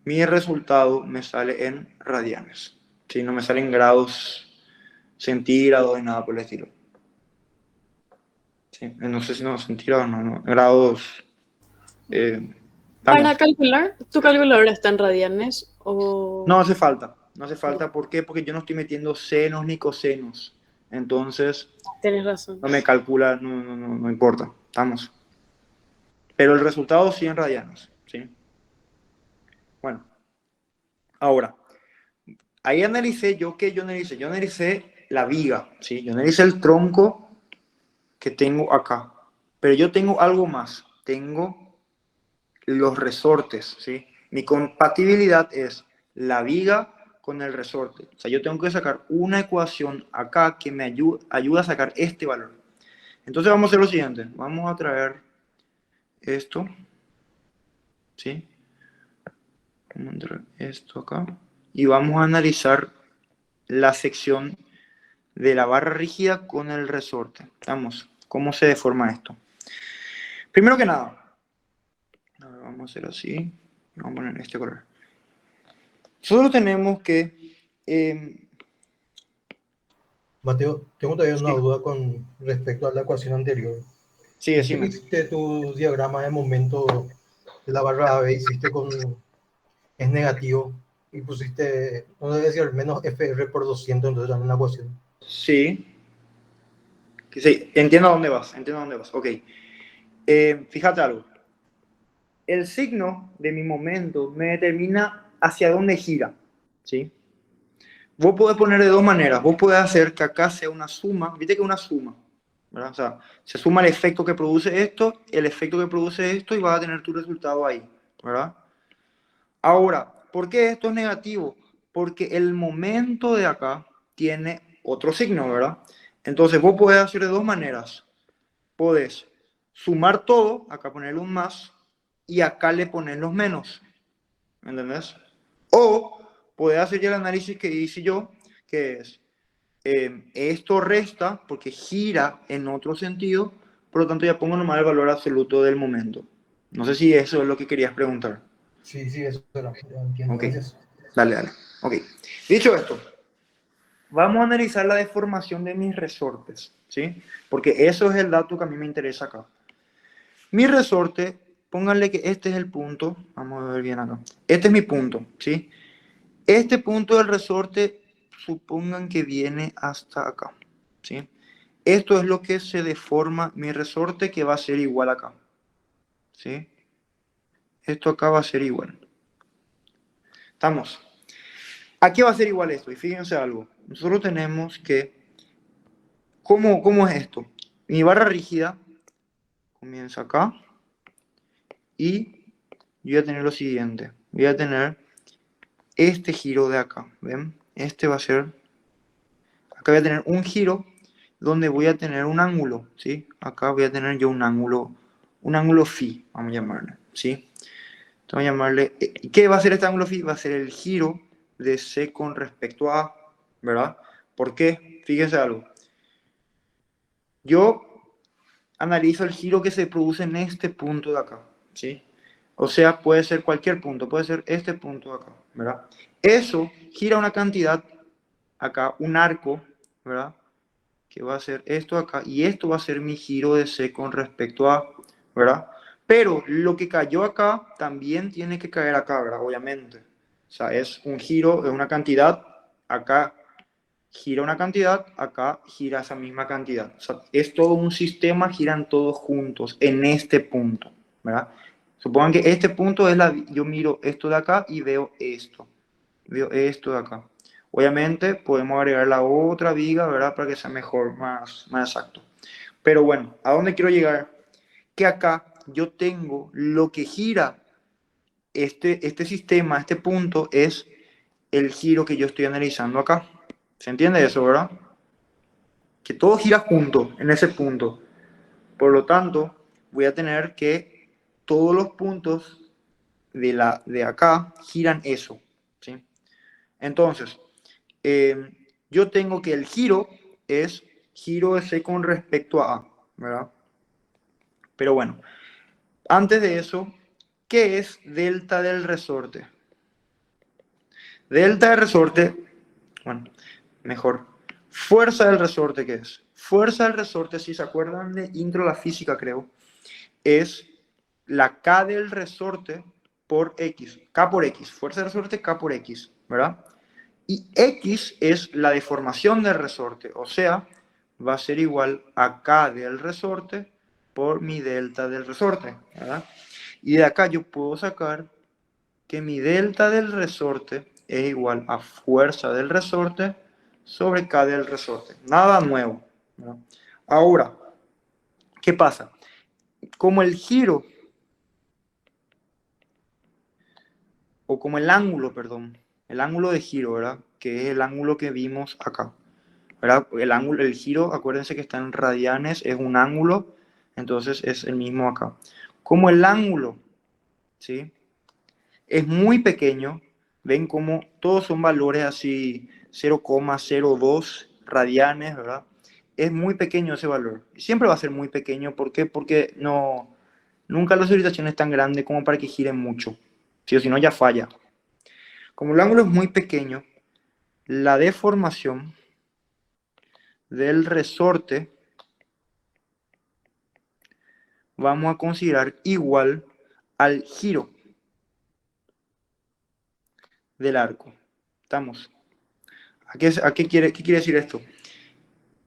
mi resultado me sale en radianes, ¿sí? No me salen grados centígrados ni nada por el estilo. Sí, no sé si no centígrados, no, grados. Para Vamos. calcular, ¿tu calculadora está en radianes o...? No hace falta, no hace falta. ¿Por qué? Porque yo no estoy metiendo senos ni cosenos. Entonces, Tienes razón. no me calcula, no importa. Estamos. Pero el resultado sí en radianes, ¿sí? Bueno, ahora, ahí analicé yo, ¿qué yo analicé? Yo analicé la viga, ¿sí? Yo analicé el tronco que tengo acá. Pero yo tengo algo más. Tengo los resortes, ¿sí? Mi compatibilidad es la viga con el resorte. O sea, yo tengo que sacar una ecuación acá que me ayuda a sacar este valor. Entonces vamos a hacer lo siguiente. Vamos a traer esto, ¿sí? Vamos a traer esto acá. Y vamos a analizar la sección de la barra rígida con el resorte. Vamos, ¿cómo se deforma esto? Primero que nada, vamos a hacer así. Vamos a poner este color. Solo tenemos que... Mateo, tengo todavía una sí, duda con respecto a la ecuación anterior. sí, Viste que decime. hiciste tu diagrama de momento de la barra AB, hiciste con es negativo y pusiste, no debe decir menos FR por 200, entonces en una ecuación. Sí, sí, entiendo a dónde vas, entiendo a dónde vas. Ok. Fíjate algo. El signo de mi momento me determina hacia dónde gira, ¿sí? Vos podés poner de dos maneras. Vos podés hacer que acá sea una suma, viste que es una suma, ¿verdad? O sea, se suma el efecto que produce esto, el efecto que produce esto y vas a tener tu resultado ahí, ¿verdad? Ahora, ¿por qué esto es negativo? Porque el momento de acá tiene otro signo, ¿verdad? Entonces vos podés hacer de dos maneras. Podés sumar todo, acá ponerle un más, y acá le pones los menos. ¿Me entendés? O podés hacer ya el análisis que hice yo, que es, esto resta porque gira en otro sentido, por lo tanto ya pongo nomás el valor absoluto del momento. No sé si eso es lo que querías preguntar. Sí, sí, eso era, ya entiendo, Ok, gracias. dale. Ok, dicho esto, vamos a analizar la deformación de mis resortes, ¿sí? Porque eso es el dato que a mí me interesa acá. Mi resorte, pónganle que este es el punto, vamos a ver bien acá. Este es mi punto, ¿sí? Este punto del resorte, supongan que viene hasta acá, ¿sí? Esto es lo que se deforma mi resorte, que va a ser igual acá, ¿sí? Esto acá va a ser igual. ¿Estamos? ¿A qué va a ser igual esto? Y fíjense algo. Nosotros tenemos que... ¿Cómo es esto? Mi barra rígida comienza acá y yo voy a tener lo siguiente. Voy a tener este giro de acá, ¿ven? Este va a ser... Acá voy a tener un giro donde voy a tener un ángulo, ¿sí? Acá voy a tener yo un ángulo phi, vamos a llamarle, ¿sí? Entonces vamos a llamarle... ¿Qué va a ser este ángulo phi? Va a ser el giro de C con respecto a A, ¿verdad? ¿Por qué? Fíjense algo. Yo analizo el giro que se produce en este punto de acá, ¿sí? O sea, puede ser cualquier punto, puede ser este punto de acá, ¿verdad? Eso gira una cantidad acá, un arco, ¿verdad? Que va a ser esto acá, y esto va a ser mi giro de C con respecto a, ¿verdad? Pero lo que cayó acá también tiene que caer acá, ¿verdad? Obviamente. O sea, es un giro, es una cantidad, acá gira una cantidad, acá gira esa misma cantidad. O sea, es todo un sistema, giran todos juntos en este punto, ¿verdad? Supongan que este punto es yo miro esto de acá y veo esto de acá. Obviamente podemos agregar la otra viga, ¿verdad? Para que sea mejor, más exacto. Pero bueno, ¿a dónde quiero llegar? Que acá yo tengo lo que gira este sistema, este punto, es el giro que yo estoy analizando acá. ¿Se entiende eso, verdad? Que todo gira junto en ese punto. Por lo tanto, voy a tener que todos los puntos de acá giran eso. ¿Sí? Entonces, yo tengo que el giro es giro de C con respecto a A, ¿verdad? Pero bueno, antes de eso, ¿qué es delta del resorte? Delta del resorte, bueno, mejor. Fuerza del resorte, ¿qué es? Fuerza del resorte, si se acuerdan de intro a la física, creo, es la K del resorte por X. K por X. Fuerza del resorte, K por X, ¿verdad? Y X es la deformación del resorte, o sea, va a ser igual a K del resorte por mi delta del resorte, ¿verdad? Y de acá yo puedo sacar que mi delta del resorte es igual a fuerza del resorte sobre K del resorte. Nada nuevo, ¿verdad? Ahora, ¿qué pasa? Como el giro, o como el ángulo, perdón, el ángulo de giro, ¿verdad? Que es el ángulo que vimos acá, ¿verdad? El giro, acuérdense que está en radianes, es un ángulo, entonces es el mismo acá. Como el ángulo, ¿sí? Es muy pequeño, ven como todos son valores así 0,02 radianes, ¿verdad? Es muy pequeño ese valor. Siempre va a ser muy pequeño, ¿por qué? Porque nunca la oscilación es tan grande como para que gire mucho. Si o si no, ya falla. Como el ángulo es muy pequeño, la deformación del resorte vamos a considerar igual al giro del arco. ¿Estamos? ¿Qué quiere decir esto?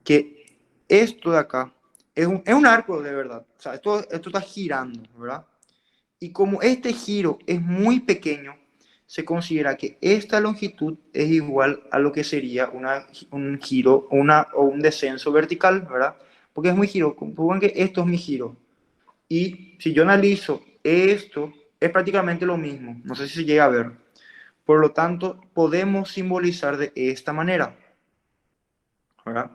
Que esto de acá es un arco de verdad. O sea, esto está girando, ¿verdad? Y como este giro es muy pequeño, se considera que esta longitud es igual a lo que sería un giro o un descenso vertical, ¿verdad? Porque es muy giro. Supongan que esto es mi giro. Y si yo analizo esto, es prácticamente lo mismo. No sé si se llega a ver. Por lo tanto, podemos simbolizar de esta manera, ¿verdad?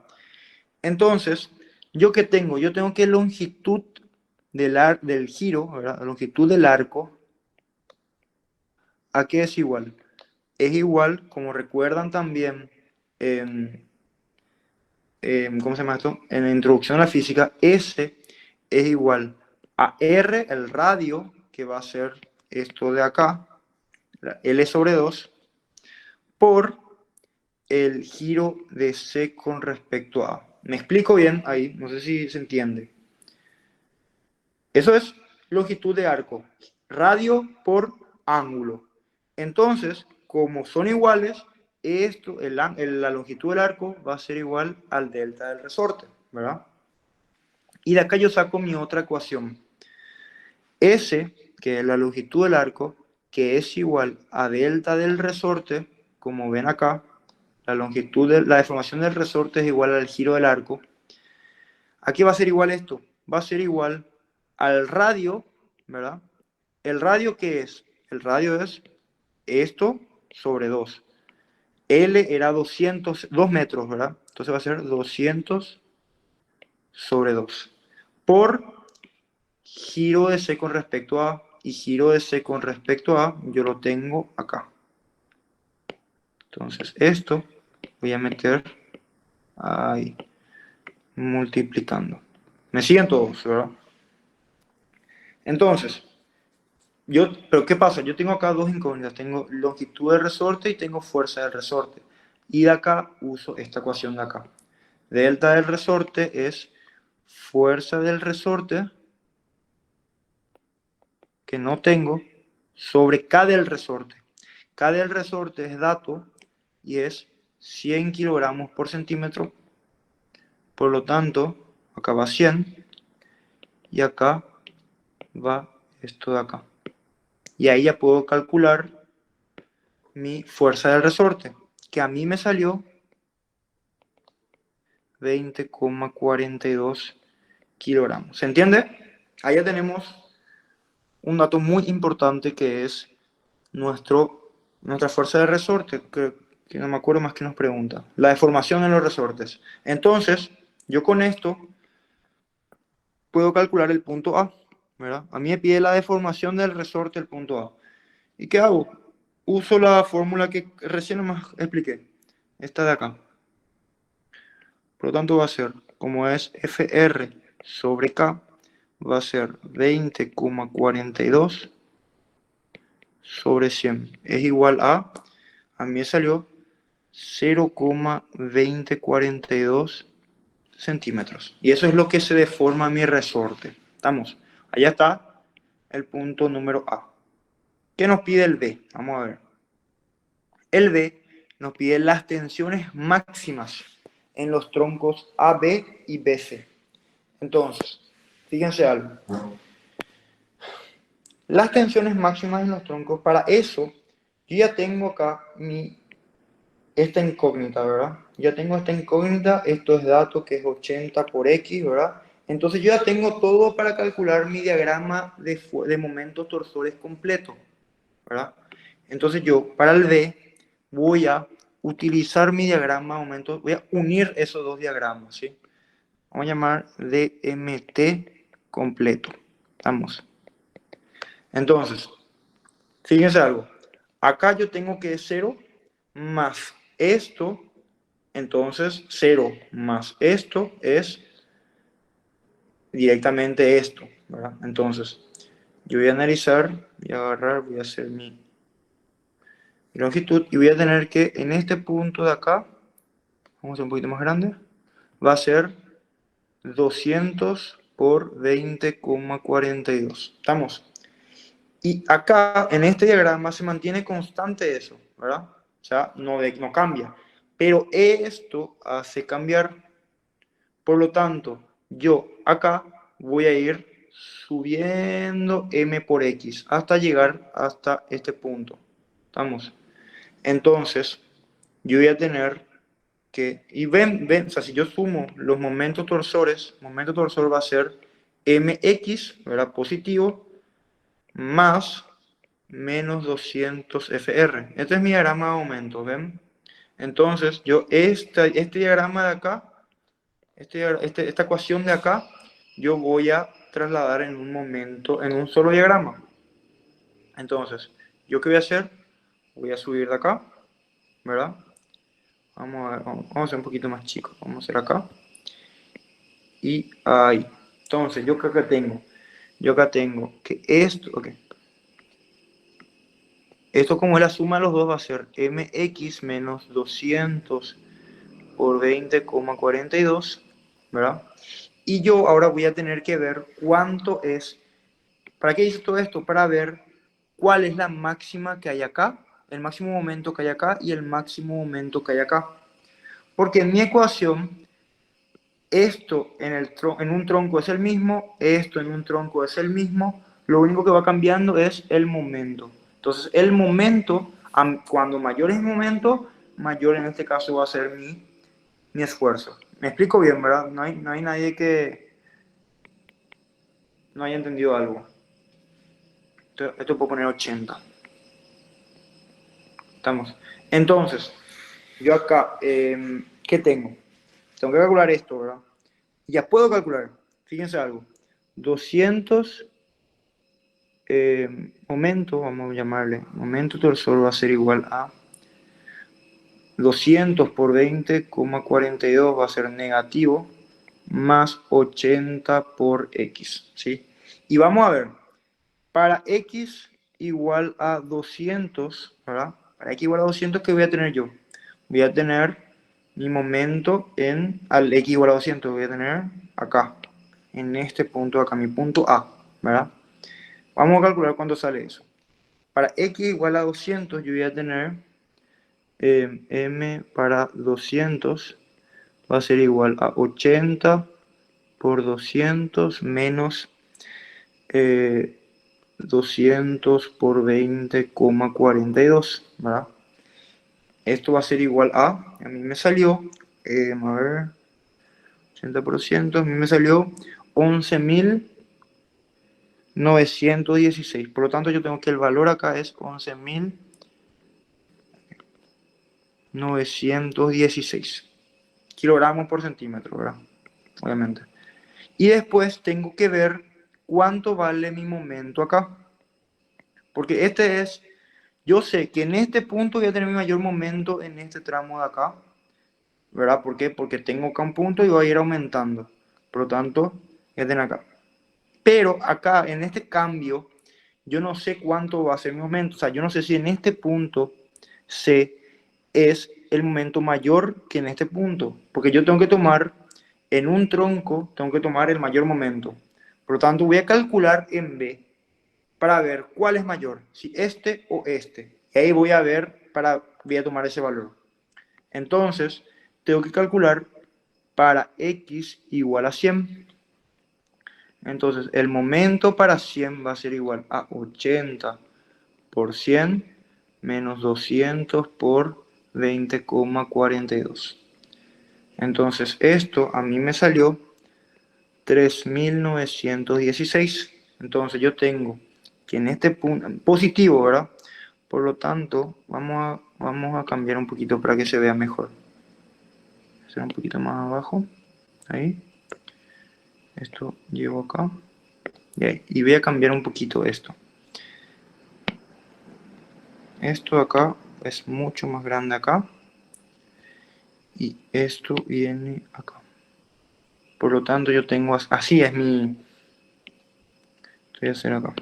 Entonces, ¿yo qué tengo? Yo tengo que longitud del giro, ¿verdad? La longitud del arco, ¿a qué es igual? Es igual, como recuerdan también, ¿cómo se llama esto? En la introducción a la física, S es igual a R, el radio, que va a ser esto de acá, L sobre 2, por el giro de C con respecto a A. ¿Me explico bien ahí? No sé si se entiende. Eso es longitud de arco, radio por ángulo. Entonces, como son iguales, la longitud del arco va a ser igual al delta del resorte, ¿verdad? Y de acá yo saco mi otra ecuación. S, que es la longitud del arco, que es igual a delta del resorte, como ven acá, la deformación del resorte es igual al giro del arco. Aquí va a ser igual esto, va a ser igual al radio, ¿verdad? ¿El radio qué es? El radio es esto sobre 2. L era 2 metros, ¿verdad? Entonces va a ser 200 sobre 2. Por giro de C con respecto a y giro de C con respecto a, yo lo tengo acá. Entonces esto voy a meter ahí, multiplicando. ¿Me siguen todos, verdad? Entonces, pero ¿qué pasa? Yo tengo acá dos incógnitas. Tengo longitud del resorte y tengo fuerza del resorte. Y de acá uso esta ecuación de acá. Delta del resorte es fuerza del resorte, que no tengo, sobre K del resorte. K del resorte es dato y es 100 kilogramos por centímetro. Por lo tanto, acá va 100 y acá va esto de acá. Y ahí ya puedo calcular mi fuerza del resorte, que a mí me salió 20,42 kilogramos. ¿Se entiende? Ahí ya tenemos un dato muy importante que es nuestra fuerza de resorte, que no me acuerdo más que nos pregunta. La deformación en los resortes. Entonces, yo con esto puedo calcular el punto A, ¿verdad? A mí me pide la deformación del resorte del punto A. ¿Y qué hago? Uso la fórmula que recién nomás expliqué, esta de acá. Por lo tanto va a ser, como es FR sobre K, va a ser 20,42 sobre 100. Es igual a mí me salió 0,2042 centímetros. Y eso es lo que se deforma mi resorte. ¿Estamos? Allá está el punto número A. ¿Qué nos pide el B? Vamos a ver. El B nos pide las tensiones máximas en los troncos AB y BC. Entonces, fíjense algo. Las tensiones máximas en los troncos, para eso, yo ya tengo acá esta incógnita, ¿verdad? Ya tengo esta incógnita, esto es dato que es 80 por X, ¿verdad? Entonces yo ya tengo todo para calcular mi diagrama de momentos torsores completo, ¿verdad? Entonces yo, para el B, voy a utilizar mi diagrama de momentos, voy a unir esos dos diagramas, ¿sí? Vamos a llamar DMT completo. Vamos. Entonces, fíjense algo. Acá yo tengo que 0 más esto, entonces 0 más esto es directamente esto, ¿verdad? Entonces, yo voy a analizar, voy a agarrar, voy a hacer mi longitud y voy a tener que en este punto de acá, vamos a hacer un poquito más grande, va a ser 200 por 20,42. ¿Estamos? Y acá, en este diagrama, se mantiene constante eso, ¿verdad? O sea, no cambia. Pero esto hace cambiar. Por lo tanto, yo acá voy a ir subiendo m por x hasta llegar hasta este punto. ¿Estamos? Entonces, yo voy a tener que, y ven, o sea, si yo sumo los momentos torsores, momento torsor va a ser mx, ¿verdad? Positivo, más menos 200 FR. Este es mi diagrama de aumento, ¿ven? Entonces, yo este diagrama de acá, esta ecuación de acá, yo voy a trasladar en un momento, en un solo diagrama. Entonces, ¿yo qué voy a hacer? Voy a subir de acá, ¿verdad? Vamos a hacer un poquito más chico. Vamos a hacer acá. Y ahí. Entonces, yo acá tengo que esto, ok. Esto como es la suma de los dos va a ser mx menos 200 por 20,42, ¿verdad? Y yo ahora voy a tener que ver cuánto es. ¿Para qué hice todo esto? Para ver cuál es la máxima que hay acá, el máximo momento que hay acá y el máximo momento que hay acá. Porque en mi ecuación, esto en un tronco es el mismo, esto en un tronco es el mismo, lo único que va cambiando es el momento. Entonces, el momento, cuando mayor es el momento, mayor en este caso va a ser mi esfuerzo. Me explico bien, ¿verdad? No hay nadie que no haya entendido algo. Esto puedo poner 80. ¿Estamos? Entonces, yo acá, ¿qué tengo? Tengo que calcular esto, ¿verdad? Ya puedo calcular. Fíjense algo. 200 momento, vamos a llamarle, momento torsor va a ser igual a 200 por 20,42 va a ser negativo más 80 por x, ¿sí? Y vamos a ver, para x igual a 200, ¿verdad? Para x igual a 200, ¿qué voy a tener yo? Voy a tener mi momento al x igual a 200, voy a tener acá, en este punto acá, mi punto A, ¿verdad? Vamos a calcular cuánto sale eso. Para x igual a 200, yo voy a tener m para 200 va a ser igual a 80 por 200 menos 200 por 20,42, ¿verdad? Esto va a ser igual a mí me salió, a ver, 80%, a mí me salió 11.916. Por lo tanto, yo tengo que el valor acá es 11.916 kilogramos por centímetro, ¿verdad? Obviamente. Y después tengo que ver cuánto vale mi momento acá. Porque yo sé que en este punto voy a tener mi mayor momento en este tramo de acá, ¿verdad? ¿Por qué? Porque tengo acá un punto y va a ir aumentando. Por lo tanto, voy a tener acá. Pero acá, en este cambio, yo no sé cuánto va a ser mi momento. O sea, yo no sé si en este punto C es el momento mayor que en este punto. Porque yo tengo que tomar, en un tronco, tengo que tomar el mayor momento. Por lo tanto, voy a calcular en B para ver cuál es mayor, si este o este. Y ahí voy a tomar ese valor. Entonces, tengo que calcular para X igual a 100. Entonces, el momento para 100 va a ser igual a 80 por 100 menos 200 por 20,42. Entonces, esto a mí me salió 3.916. Entonces, yo tengo que en este punto, positivo, ¿verdad? Por lo tanto, vamos a cambiar un poquito para que se vea mejor. Hacer un poquito más abajo. Ahí. Esto llevo acá. Y voy a cambiar un poquito esto. Esto acá es mucho más grande acá. Y esto viene acá. Por lo tanto, yo tengo... Así es mi... Voy a hacer acá.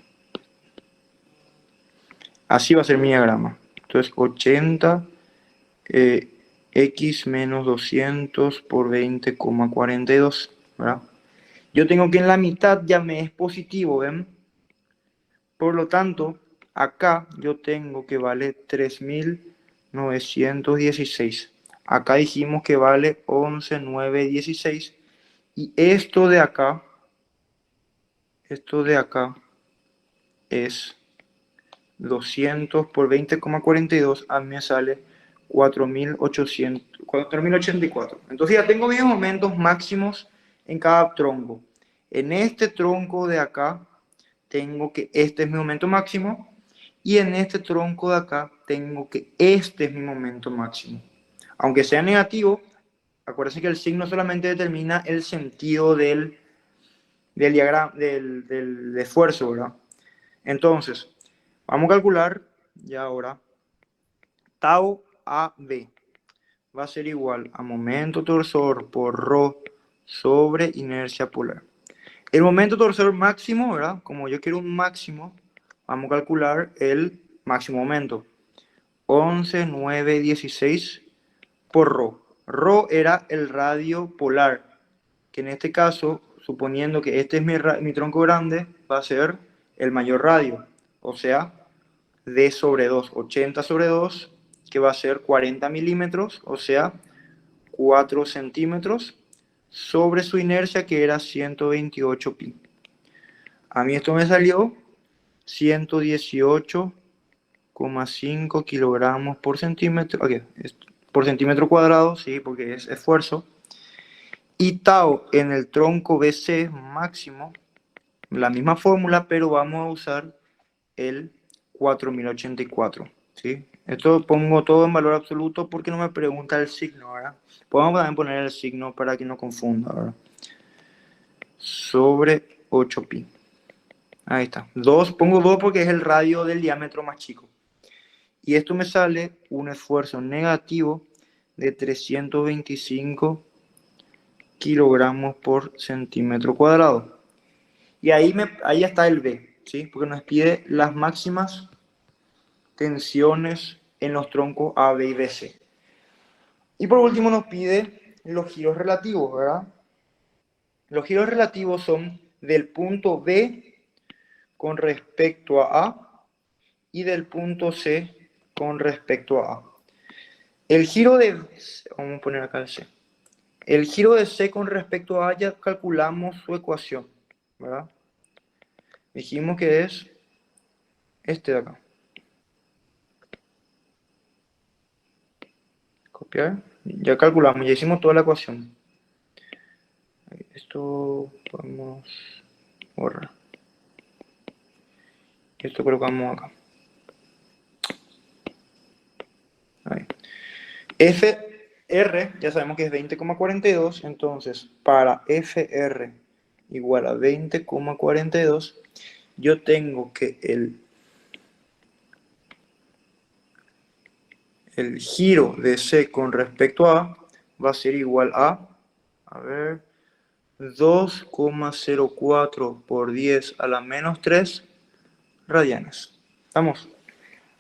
Así va a ser mi diagrama. Entonces, 80 x menos 200 por 20,42, ¿verdad? Yo tengo que en la mitad ya me es positivo, ¿ven? Por lo tanto, acá yo tengo que vale 3.916. Acá dijimos que vale 11.916. Y esto de acá es 200 por 20,42. A mí me sale 4.084. Entonces ya tengo mis momentos máximos en cada tronco. En este tronco de acá tengo que este es mi momento máximo y en este tronco de acá tengo que este es mi momento máximo. Aunque sea negativo, acuérdense que el signo solamente determina el sentido del diagrama, del esfuerzo, ¿verdad? Entonces, vamos a calcular ya ahora tau AB va a ser igual a momento torsor por ρ sobre inercia polar. El momento torsor máximo, ¿verdad? Como yo quiero un máximo, vamos a calcular el máximo momento. 11.916 por ρ. ρ era el radio polar, que en este caso, suponiendo que este es mi tronco grande, va a ser el mayor radio. O sea, D sobre 2, 80 sobre 2, que va a ser 40 milímetros, o sea, 4 centímetros, sobre su inercia, que era 128 pi. A mí esto me salió 118,5 kilogramos por centímetro, okay, por centímetro cuadrado, sí, porque es esfuerzo. Y tau en el tronco BC máximo, la misma fórmula, pero vamos a usar el 4084, ¿sí? Esto pongo todo en valor absoluto porque no me pregunta el signo, ¿verdad? Podemos también poner el signo para que no confunda, ¿verdad? Sobre 8 pi. Ahí está. Pongo 2 porque es el radio del diámetro más chico. Y esto me sale un esfuerzo negativo de 325 kilogramos por centímetro cuadrado. Y ahí está el B, ¿sí? Porque nos pide las máximas tensiones en los troncos A, B y BC. Y por último nos pide los giros relativos, ¿verdad? Los giros relativos son del punto B con respecto a A y del punto C con respecto a A. El giro de... Vamos a poner acá el C. El giro de C con respecto a A ya calculamos su ecuación, ¿verdad? Dijimos que es este de acá. Copiar. Ya calculamos, ya hicimos toda la ecuación. Esto podemos borrar. Esto colocamos acá. Ahí. FR, ya sabemos que es 20,42, entonces para FR igual a 20,42, yo tengo que el giro de C con respecto a va a ser igual a ver, 2,04 por 10 a la menos 3 radianes. ¿Estamos?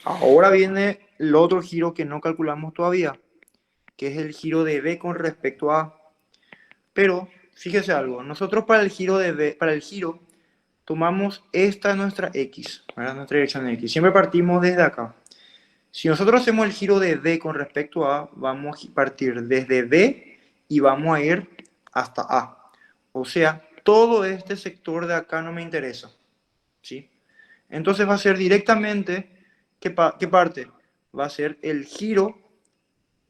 Ahora viene el otro giro que no calculamos todavía, que es el giro de B con respecto a. Pero fíjese algo, nosotros para el giro de B, para el giro tomamos esta nuestra X, ¿verdad? Nuestra dirección X. Siempre partimos desde acá. Si nosotros hacemos el giro de B con respecto a, vamos a partir desde B y vamos a ir hasta A. O sea, todo este sector de acá no me interesa, ¿sí? Entonces va a ser directamente, ¿qué parte? Va a ser el giro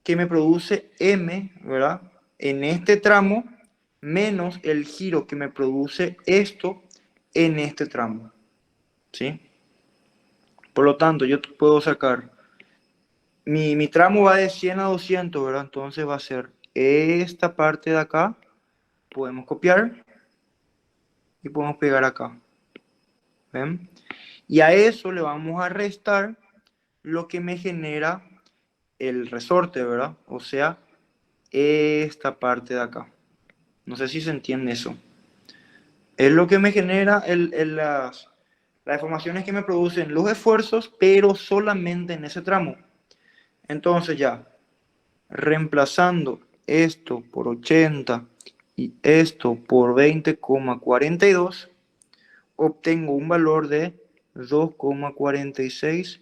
que me produce M, ¿verdad? En este tramo, menos el giro que me produce esto en este tramo, ¿sí? Por lo tanto, yo puedo sacar, mi tramo va de 100 a 200, ¿verdad? Entonces va a ser esta parte de acá, podemos copiar y podemos pegar acá, ¿ven? Y a eso le vamos a restar lo que me genera el resorte, ¿verdad? O sea, esta parte de acá. No sé si se entiende eso. Es lo que me genera las deformaciones que me producen los esfuerzos, pero solamente en ese tramo. Entonces ya, reemplazando esto por 80 y esto por 20,42, obtengo un valor de 2,46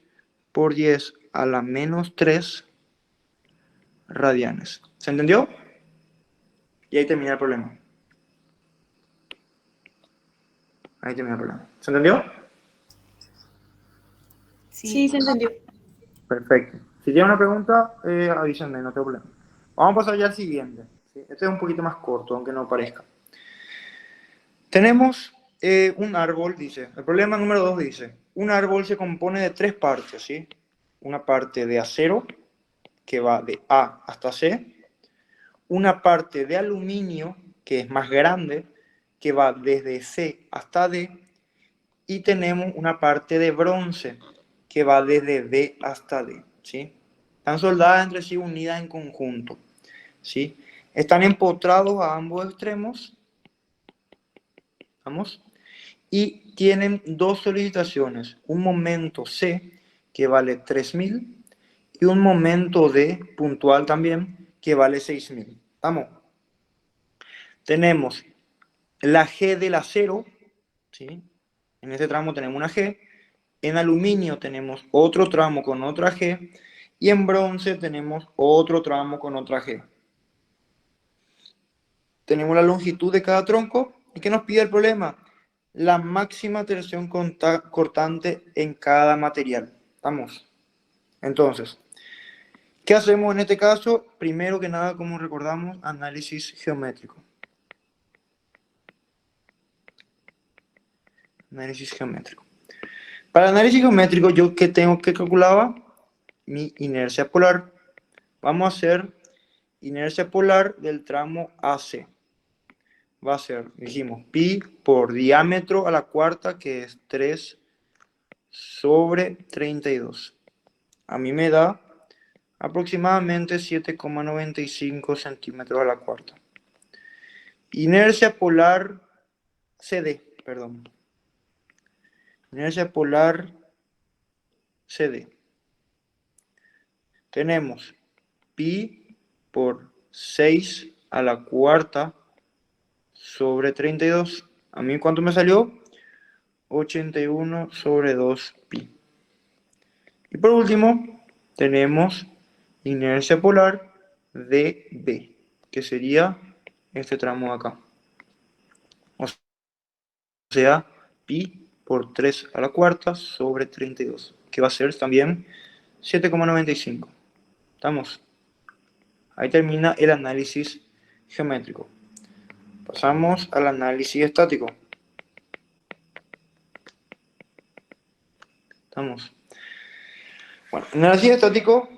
por 10 a la menos 3 radianes. ¿Se entendió? Y ahí termina el problema. Ahí termina el problema. ¿Se entendió? Sí, se entendió. Perfecto. Si tiene una pregunta, avísenme, no tengo problema. Vamos a pasar ya al siguiente. ¿Sí? Este es un poquito más corto, aunque no parezca. Tenemos un árbol, dice. El problema número 2 dice, un árbol se compone de 3 partes, ¿sí? Una parte de acero, que va de A hasta C. Una parte de aluminio, que es más grande, que va desde C hasta D. Y tenemos una parte de bronce, que va desde D hasta D, ¿sí? Están soldadas entre sí, unidas en conjunto, ¿sí? Están empotrados a ambos extremos, ¿vamos? Y tienen dos solicitaciones, un momento C, que vale 3000, y un momento D, puntual también, que vale 6000. ¿Vamos? Tenemos la G del acero, ¿sí? En este tramo tenemos una G, en aluminio tenemos otro tramo con otra G, y en bronce tenemos otro tramo con otra G. Tenemos la longitud de cada tronco. ¿Y qué nos pide el problema? La máxima tensión cortante en cada material. ¿Estamos? Entonces, ¿qué hacemos en este caso? Primero que nada, como recordamos, análisis geométrico. Análisis geométrico. Para análisis geométrico, ¿yo qué tengo que calcular? Mi inercia polar. Vamos a hacer inercia polar del tramo AC. Va a ser, dijimos, pi por diámetro a la cuarta, que es 3 sobre 32. A mí me da aproximadamente 7,95 centímetros a la cuarta. Inercia polar CD, perdón. Inercia polar CD. Tenemos pi por 6 a la cuarta sobre 32. ¿A mí cuánto me salió? 81 sobre 2 pi. Y por último, tenemos inercia polar dB, que sería este tramo de acá. O sea, pi por 3 a la cuarta sobre 32, que va a ser también 7,95. ¿Estamos? Ahí termina el análisis geométrico. Pasamos al análisis estático. ¿Estamos? Bueno, en el análisis estático,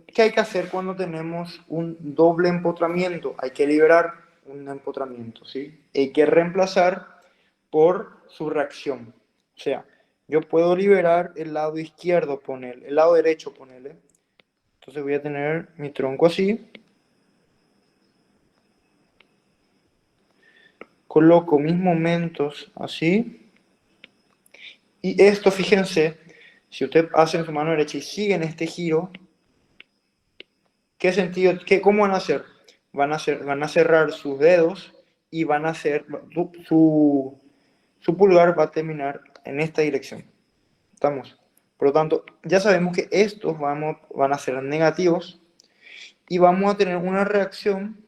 ¿qué hay que hacer cuando tenemos un doble empotramiento? Hay que liberar un empotramiento, ¿sí? Hay que reemplazar por su reacción. O sea, yo puedo liberar el lado izquierdo, ponerle, el lado derecho, ponerle. Entonces voy a tener mi tronco así. Coloco mis momentos así. Y esto, fíjense, si usted hace en su mano derecha y sigue en este giro, ¿qué sentido, cómo van a hacer? Van a cerrar sus dedos y van a hacer, su pulgar va a terminar en esta dirección. ¿Estamos? Por lo tanto, ya sabemos que estos van a ser negativos y vamos a tener una reacción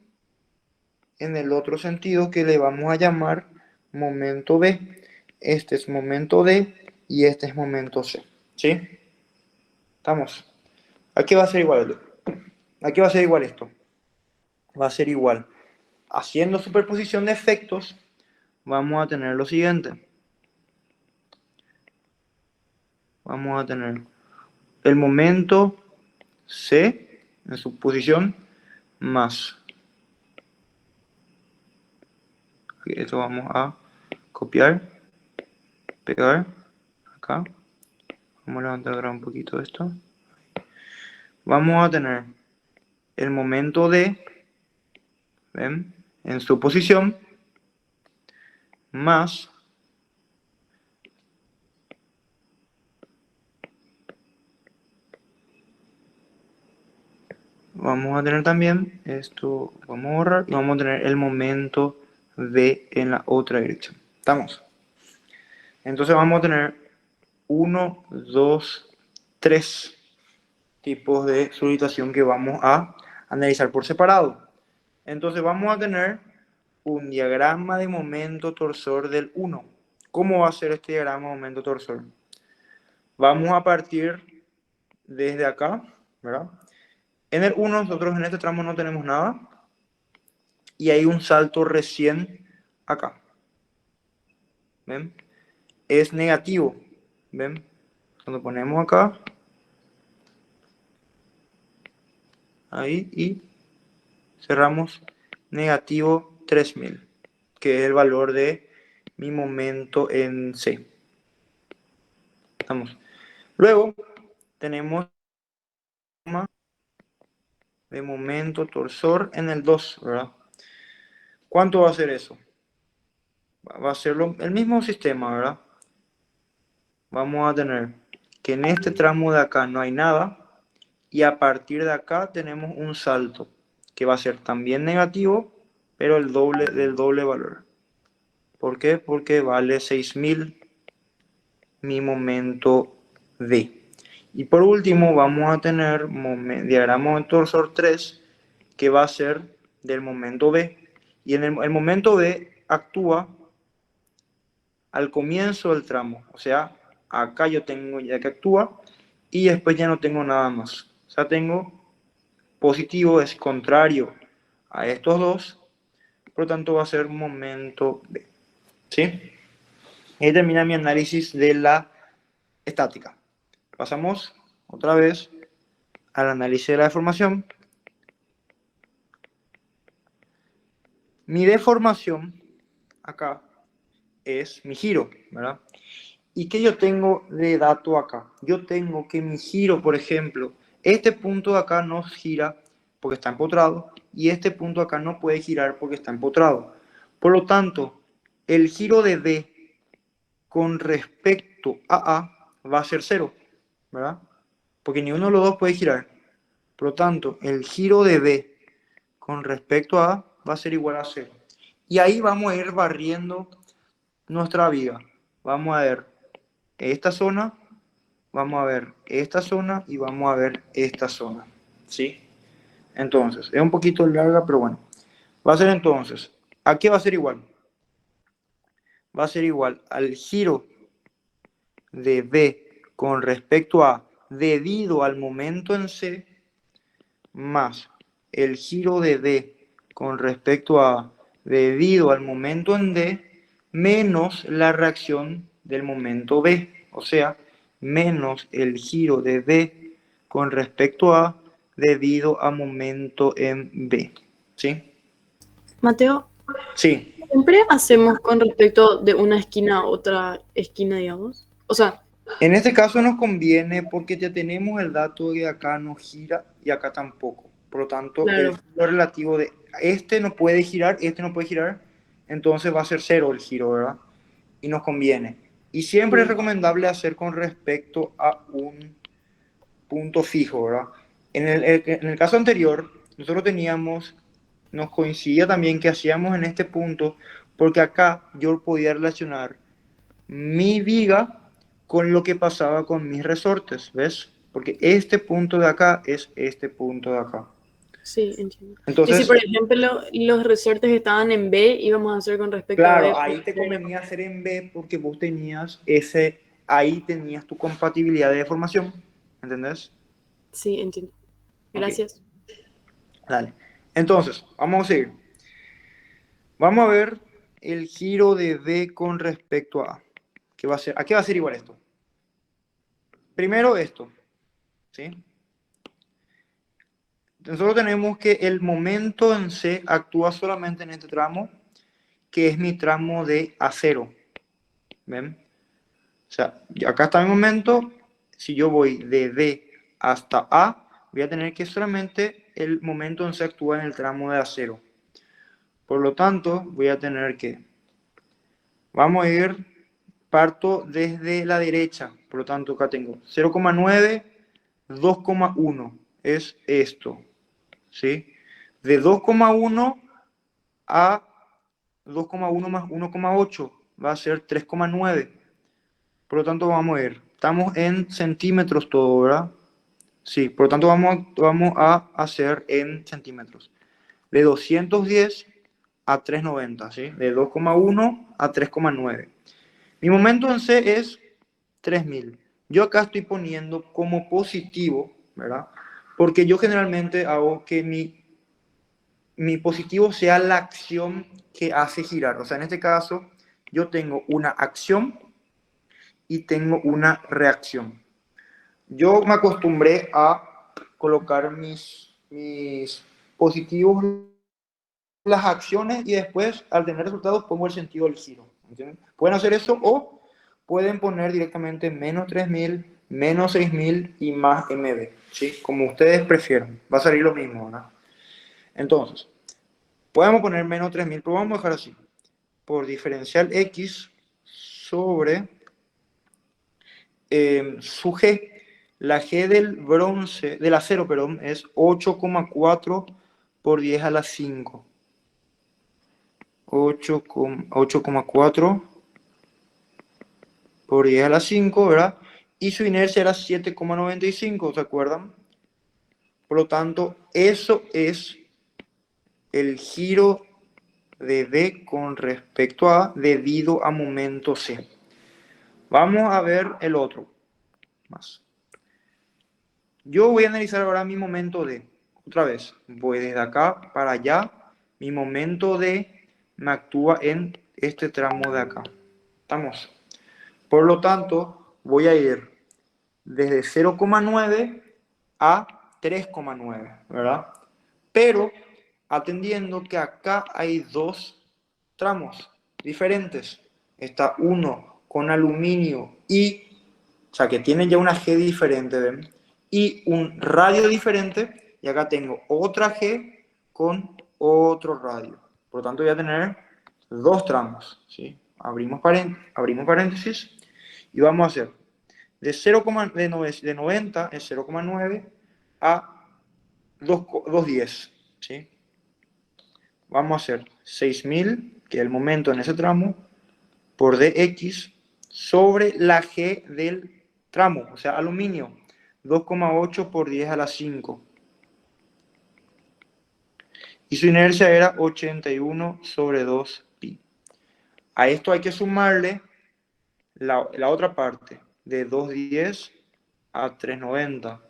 en el otro sentido que le vamos a llamar momento B. Este es momento D y este es momento C. ¿Sí? ¿Estamos? Aquí va a ser igual. Aquí va a ser igual esto. Va a ser igual. Haciendo superposición de efectos, vamos a tener lo siguiente. Vamos a tener el momento C en su posición más. Esto vamos a copiar, pegar acá. Vamos a levantar ahora un poquito esto. Vamos a tener el momento D, ¿ven? En su posición más vamos a tener también esto, vamos a borrar y vamos a tener el momento D en la otra dirección. ¿Estamos? Entonces vamos a tener 1, 2, 3 tipos de solitación que vamos a analizar por separado. Entonces vamos a tener un diagrama de momento torsor del 1. ¿Cómo va a ser este diagrama de momento torsor? Vamos a partir desde acá, ¿verdad? En el 1 nosotros en este tramo no tenemos nada y hay un salto recién acá. ¿Ven? Es negativo. ¿Ven? Cuando ponemos acá, ahí y cerramos negativo 3000, que es el valor de mi momento en C. ¿Estamos? Luego tenemos de momento torsor en el 2, ¿verdad? ¿Cuánto va a ser eso? Va a ser el mismo sistema, ¿verdad? Vamos a tener que en este tramo de acá no hay nada y a partir de acá tenemos un salto que va a ser también negativo, pero el doble del doble valor. ¿Por qué? Porque vale 6000 mi momento D. Y por último vamos a tener diagrama de torsor 3 que va a ser del momento B. Y en el momento B actúa al comienzo del tramo. O sea, acá yo tengo ya que actúa y después ya no tengo nada más. O sea, tengo positivo, es contrario a estos dos. Por lo tanto, va a ser momento B. ¿Sí? Ahí termina mi análisis de la estática. Pasamos otra vez al análisis de la deformación. Mi deformación acá es mi giro, ¿verdad? ¿Y qué yo tengo de dato acá? Yo tengo que mi giro, por ejemplo, este punto de acá no gira porque está empotrado y este punto acá no puede girar porque está empotrado. Por lo tanto, el giro de D con respecto a A va a ser 0, ¿verdad? Porque ni uno de los dos puede girar. Por lo tanto, el giro de B con respecto a A va a ser igual a 0. Y ahí vamos a ir barriendo nuestra viga. Vamos a ver esta zona, vamos a ver esta zona y vamos a ver esta zona. ¿Sí? Entonces, es un poquito larga, pero bueno. Va a ser entonces, ¿a qué va a ser igual? Va a ser igual al giro de B con respecto a debido al momento en C más el giro de D con respecto a debido al momento en D menos la reacción del momento B, o sea, menos el giro de D con respecto a debido a momento en B. ¿Sí? Mateo, Sí. siempre hacemos con respecto de una esquina a otra esquina, digamos. O sea, En este caso nos conviene porque ya tenemos el dato de que acá no gira y acá tampoco. Por lo tanto, el claro, giro relativo de este no puede girar, este no puede girar, entonces va a ser cero el giro, ¿verdad? Y nos conviene. Y siempre es sí, recomendable hacer con respecto a un punto fijo, ¿verdad? En el caso anterior, nosotros teníamos, nos coincidía también que hacíamos en este punto, porque acá yo podía relacionar mi viga con lo que pasaba con mis resortes, ¿ves? Porque este punto de acá es este punto de acá. sí, entiendo. Y si, Entonces, por ejemplo, los resortes estaban en B, íbamos a hacer con respecto a B. claro, ahí te convenía hacer en B porque vos tenías ese, ahí tenías tu compatibilidad de deformación, ¿entendés? Sí, entiendo. Ok, Gracias. dale. Entonces, vamos a seguir. Vamos a ver el giro de B con respecto a A. ¿Qué va a ser? ¿A qué va a ser igual esto? Primero esto, ¿sí? Nosotros tenemos que el momento en C actúa solamente en este tramo, que es mi tramo de acero. ¿Ven? O sea, acá está mi momento. Si yo voy de D hasta A, voy a tener que solamente el momento en C actúa en el tramo de acero. Por lo tanto, voy a tener que, vamos a ir, parto desde la derecha. Por lo tanto, acá tengo 0,9, 2,1. Es esto. ¿Sí? De 2,1 a 2,1 más 1,8 va a ser 3,9. Por lo tanto, vamos a ver. Estamos en centímetros todo, ¿verdad? Sí, por lo tanto, vamos a hacer en centímetros. De 210 a 390, ¿sí? De 2,1 a 3,9. Mi momento en C es 3000. Yo acá estoy poniendo como positivo, ¿verdad? Porque yo generalmente hago que mi positivo sea la acción que hace girar. O sea, en este caso, yo tengo una acción y tengo una reacción. Yo me acostumbré a colocar mis positivos, las acciones, y después, al tener resultados, pongo el sentido del giro. ¿Entienden? Pueden hacer eso o pueden poner directamente menos 3000, menos 6000 y más MB, ¿sí? Como ustedes prefieran. Va a salir lo mismo, ¿verdad? Entonces, podemos poner menos 3000, pero vamos a dejar así. Por diferencial X sobre su G. La G del bronce, del acero, perdón, es 8,4 por 10 a la 5. 8,4 por 10 a la 5, ¿verdad? Y su inercia era 7,95, ¿se acuerdan? Por lo tanto, eso es el giro de B con respecto a debido a momento C. Vamos a ver el otro. Más. Yo voy a analizar ahora mi momento D. Otra vez, voy desde acá para allá. Mi momento D me actúa en este tramo de acá. ¿Estamos? Por lo tanto, voy a ir desde 0,9 a 3,9, ¿verdad? Pero atendiendo que acá hay dos tramos diferentes. Está uno con aluminio y, o sea, que tiene ya una G diferente, ¿ven? Y un radio diferente, y acá tengo otra G con otro radio. Por lo tanto, voy a tener dos tramos, ¿sí? Abrimos paréntesis y vamos a hacer de 90 es 0,9 a 210, ¿sí? Vamos a hacer 6000, que es el momento en ese tramo, por dx sobre la G del tramo, o sea, aluminio, 2,8 por 10 a la 5. Y su inercia era 81 sobre 2 pi. A esto hay que sumarle la otra parte, de 210 a 390,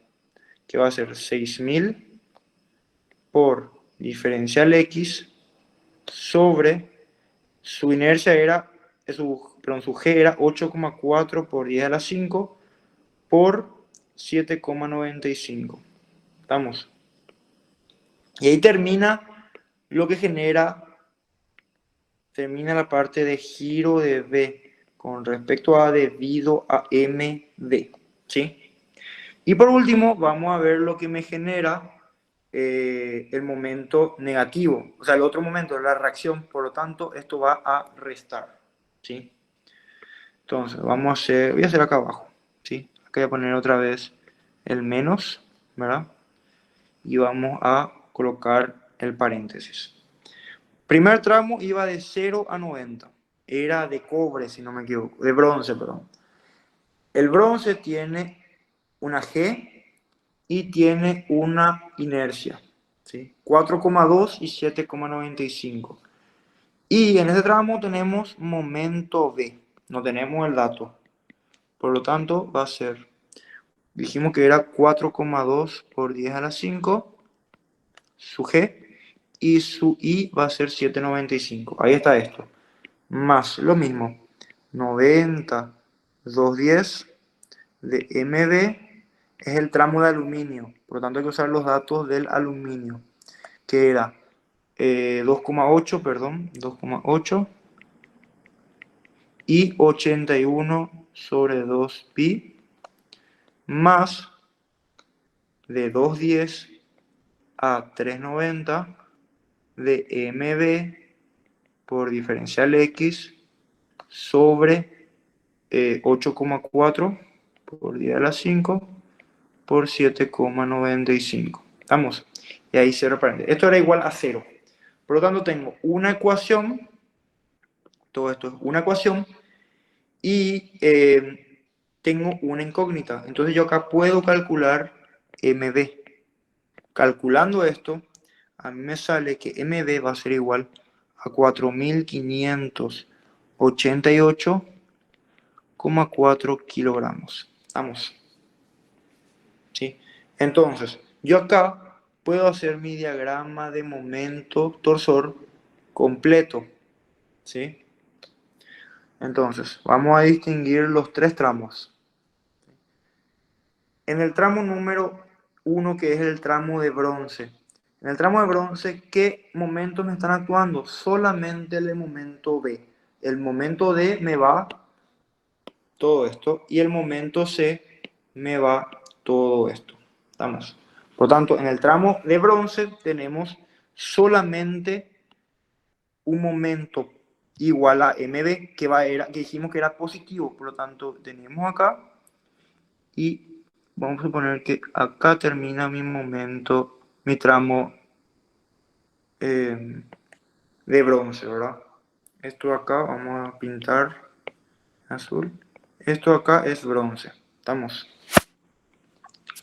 que va a ser 6000 por diferencial x sobre su inercia era, su g era 8,4 por 10 a la 5 por 7,95. ¿Estamos? Y ahí termina lo que termina la parte de giro de V con respecto a debido a MV, ¿sí? Y por último, vamos a ver lo que me genera el momento negativo, o sea, el otro momento de la reacción, por lo tanto, esto va a restar, ¿sí? Entonces, voy a hacer acá abajo, ¿sí? Acá voy a poner otra vez el menos, ¿verdad? Y vamos a colocar el paréntesis. Primer tramo iba de 0 a 90, era de cobre, si no me equivoco, de bronce, perdón. El bronce tiene una G y tiene una inercia, ¿sí? 4,2 y 7,95. Y en este tramo tenemos momento V, no tenemos el dato. Por lo tanto, va a ser, dijimos que era 4,2 por 10 a la 5, su G, y su I va a ser 7,95. Ahí está esto. Más lo mismo, 90, 210 de MB es el tramo de aluminio. Por lo tanto, hay que usar los datos del aluminio, que era 2,8, perdón, 2,8 y 81 sobre 2pi más de 210 a 390 de MB por diferencial X sobre 8,4 por 10 a la 5 por 7,95. ¿Estamos? Y ahí cierro paréntesis. Esto era igual a 0. Por lo tanto, tengo una ecuación. Todo esto es una ecuación. Y tengo una incógnita. Entonces yo acá puedo calcular MB. Calculando esto, a mí me sale que MB va a ser igual a 4588,4 kilogramos. ¿Estamos? ¿Sí? Entonces, yo acá puedo hacer mi diagrama de momento torsor completo. ¿Sí? Entonces, vamos a distinguir los tres tramos. En el tramo número 1, que es el tramo de bronce. En el tramo de bronce, ¿qué momentos me están actuando? Solamente el momento B. El momento D me va todo esto y el momento C me va todo esto. ¿Estamos? Por lo tanto, en el tramo de bronce tenemos solamente un momento igual a MB, que dijimos que era positivo. Por lo tanto, tenemos acá y vamos a suponer que acá termina mi momento, mi tramo de bronce, ¿verdad? Esto acá vamos a pintar azul. Esto acá es bronce. ¿Estamos?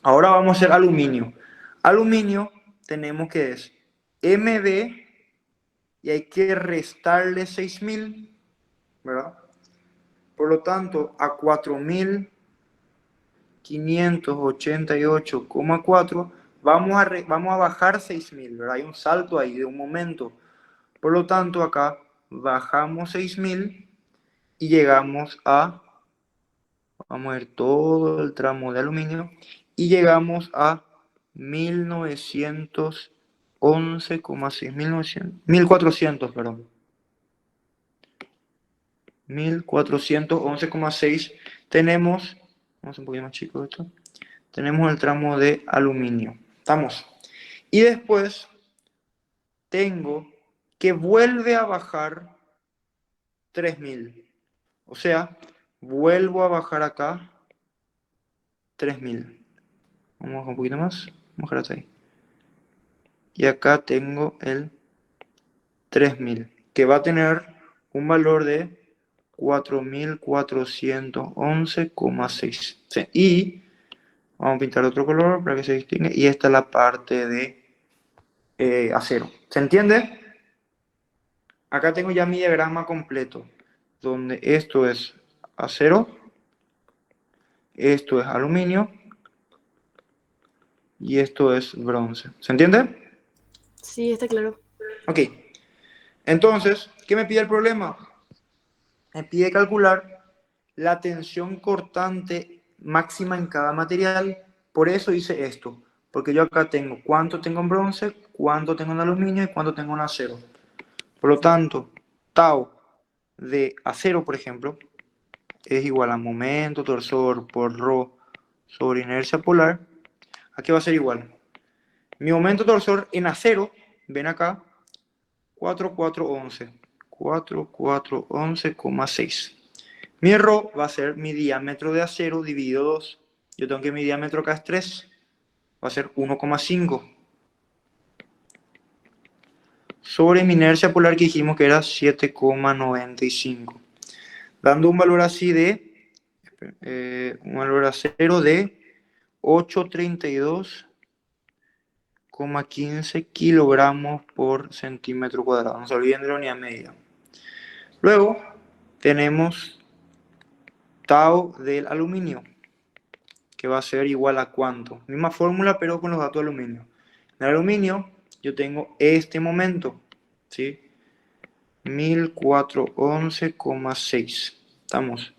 Ahora vamos a hacer aluminio. Aluminio tenemos que es MB y hay que restarle 6000, ¿verdad? Por lo tanto, a 4588,4 vamos a bajar 6000, ¿verdad? Hay un salto ahí de un momento. Por lo tanto, acá bajamos 6000 y llegamos a, vamos a ver todo el tramo de aluminio, y llegamos a 1411,6, perdón. 1411,6 tenemos, vamos un poquito más chico esto, tenemos el tramo de aluminio. ¿Estamos? Y después tengo que vuelve a bajar 3000. O sea, vuelvo a bajar acá 3000. Vamos a bajar un poquito más. Vamos a bajar hasta ahí. Y acá tengo el 3000, que va a tener un valor de 4411,6. Sí. Y vamos a pintar otro color para que se distinga. Y esta es la parte de acero. ¿Se entiende? Acá tengo ya mi diagrama completo, donde esto es acero, esto es aluminio y esto es bronce. ¿Se entiende? Sí, está claro. Ok. Entonces, ¿qué me pide el problema? Me pide calcular la tensión cortante máxima en cada material. Por eso hice esto. Porque yo acá tengo cuánto tengo en bronce, cuánto tengo en aluminio y cuánto tengo en acero. Por lo tanto, tau de acero, por ejemplo, es igual a momento torsor por ρ sobre inercia polar. ¿A qué va a ser igual? Mi momento torsor en acero, ven acá, 4411. 4411,6. Mi ρ va a ser mi diámetro de acero dividido 2. Yo tengo que mi diámetro acá es 3. Va a ser 1,5. Sobre mi inercia polar que dijimos que era 7,95. Dando un valor así de, un valor a cero de 832,15 kilogramos por centímetro cuadrado. No se olviden de la unidad medida. Luego tenemos tau del aluminio, que va a ser igual a cuánto. Misma fórmula, pero con los datos de aluminio. En el aluminio yo tengo este momento, ¿sí? 1411,6. Estamos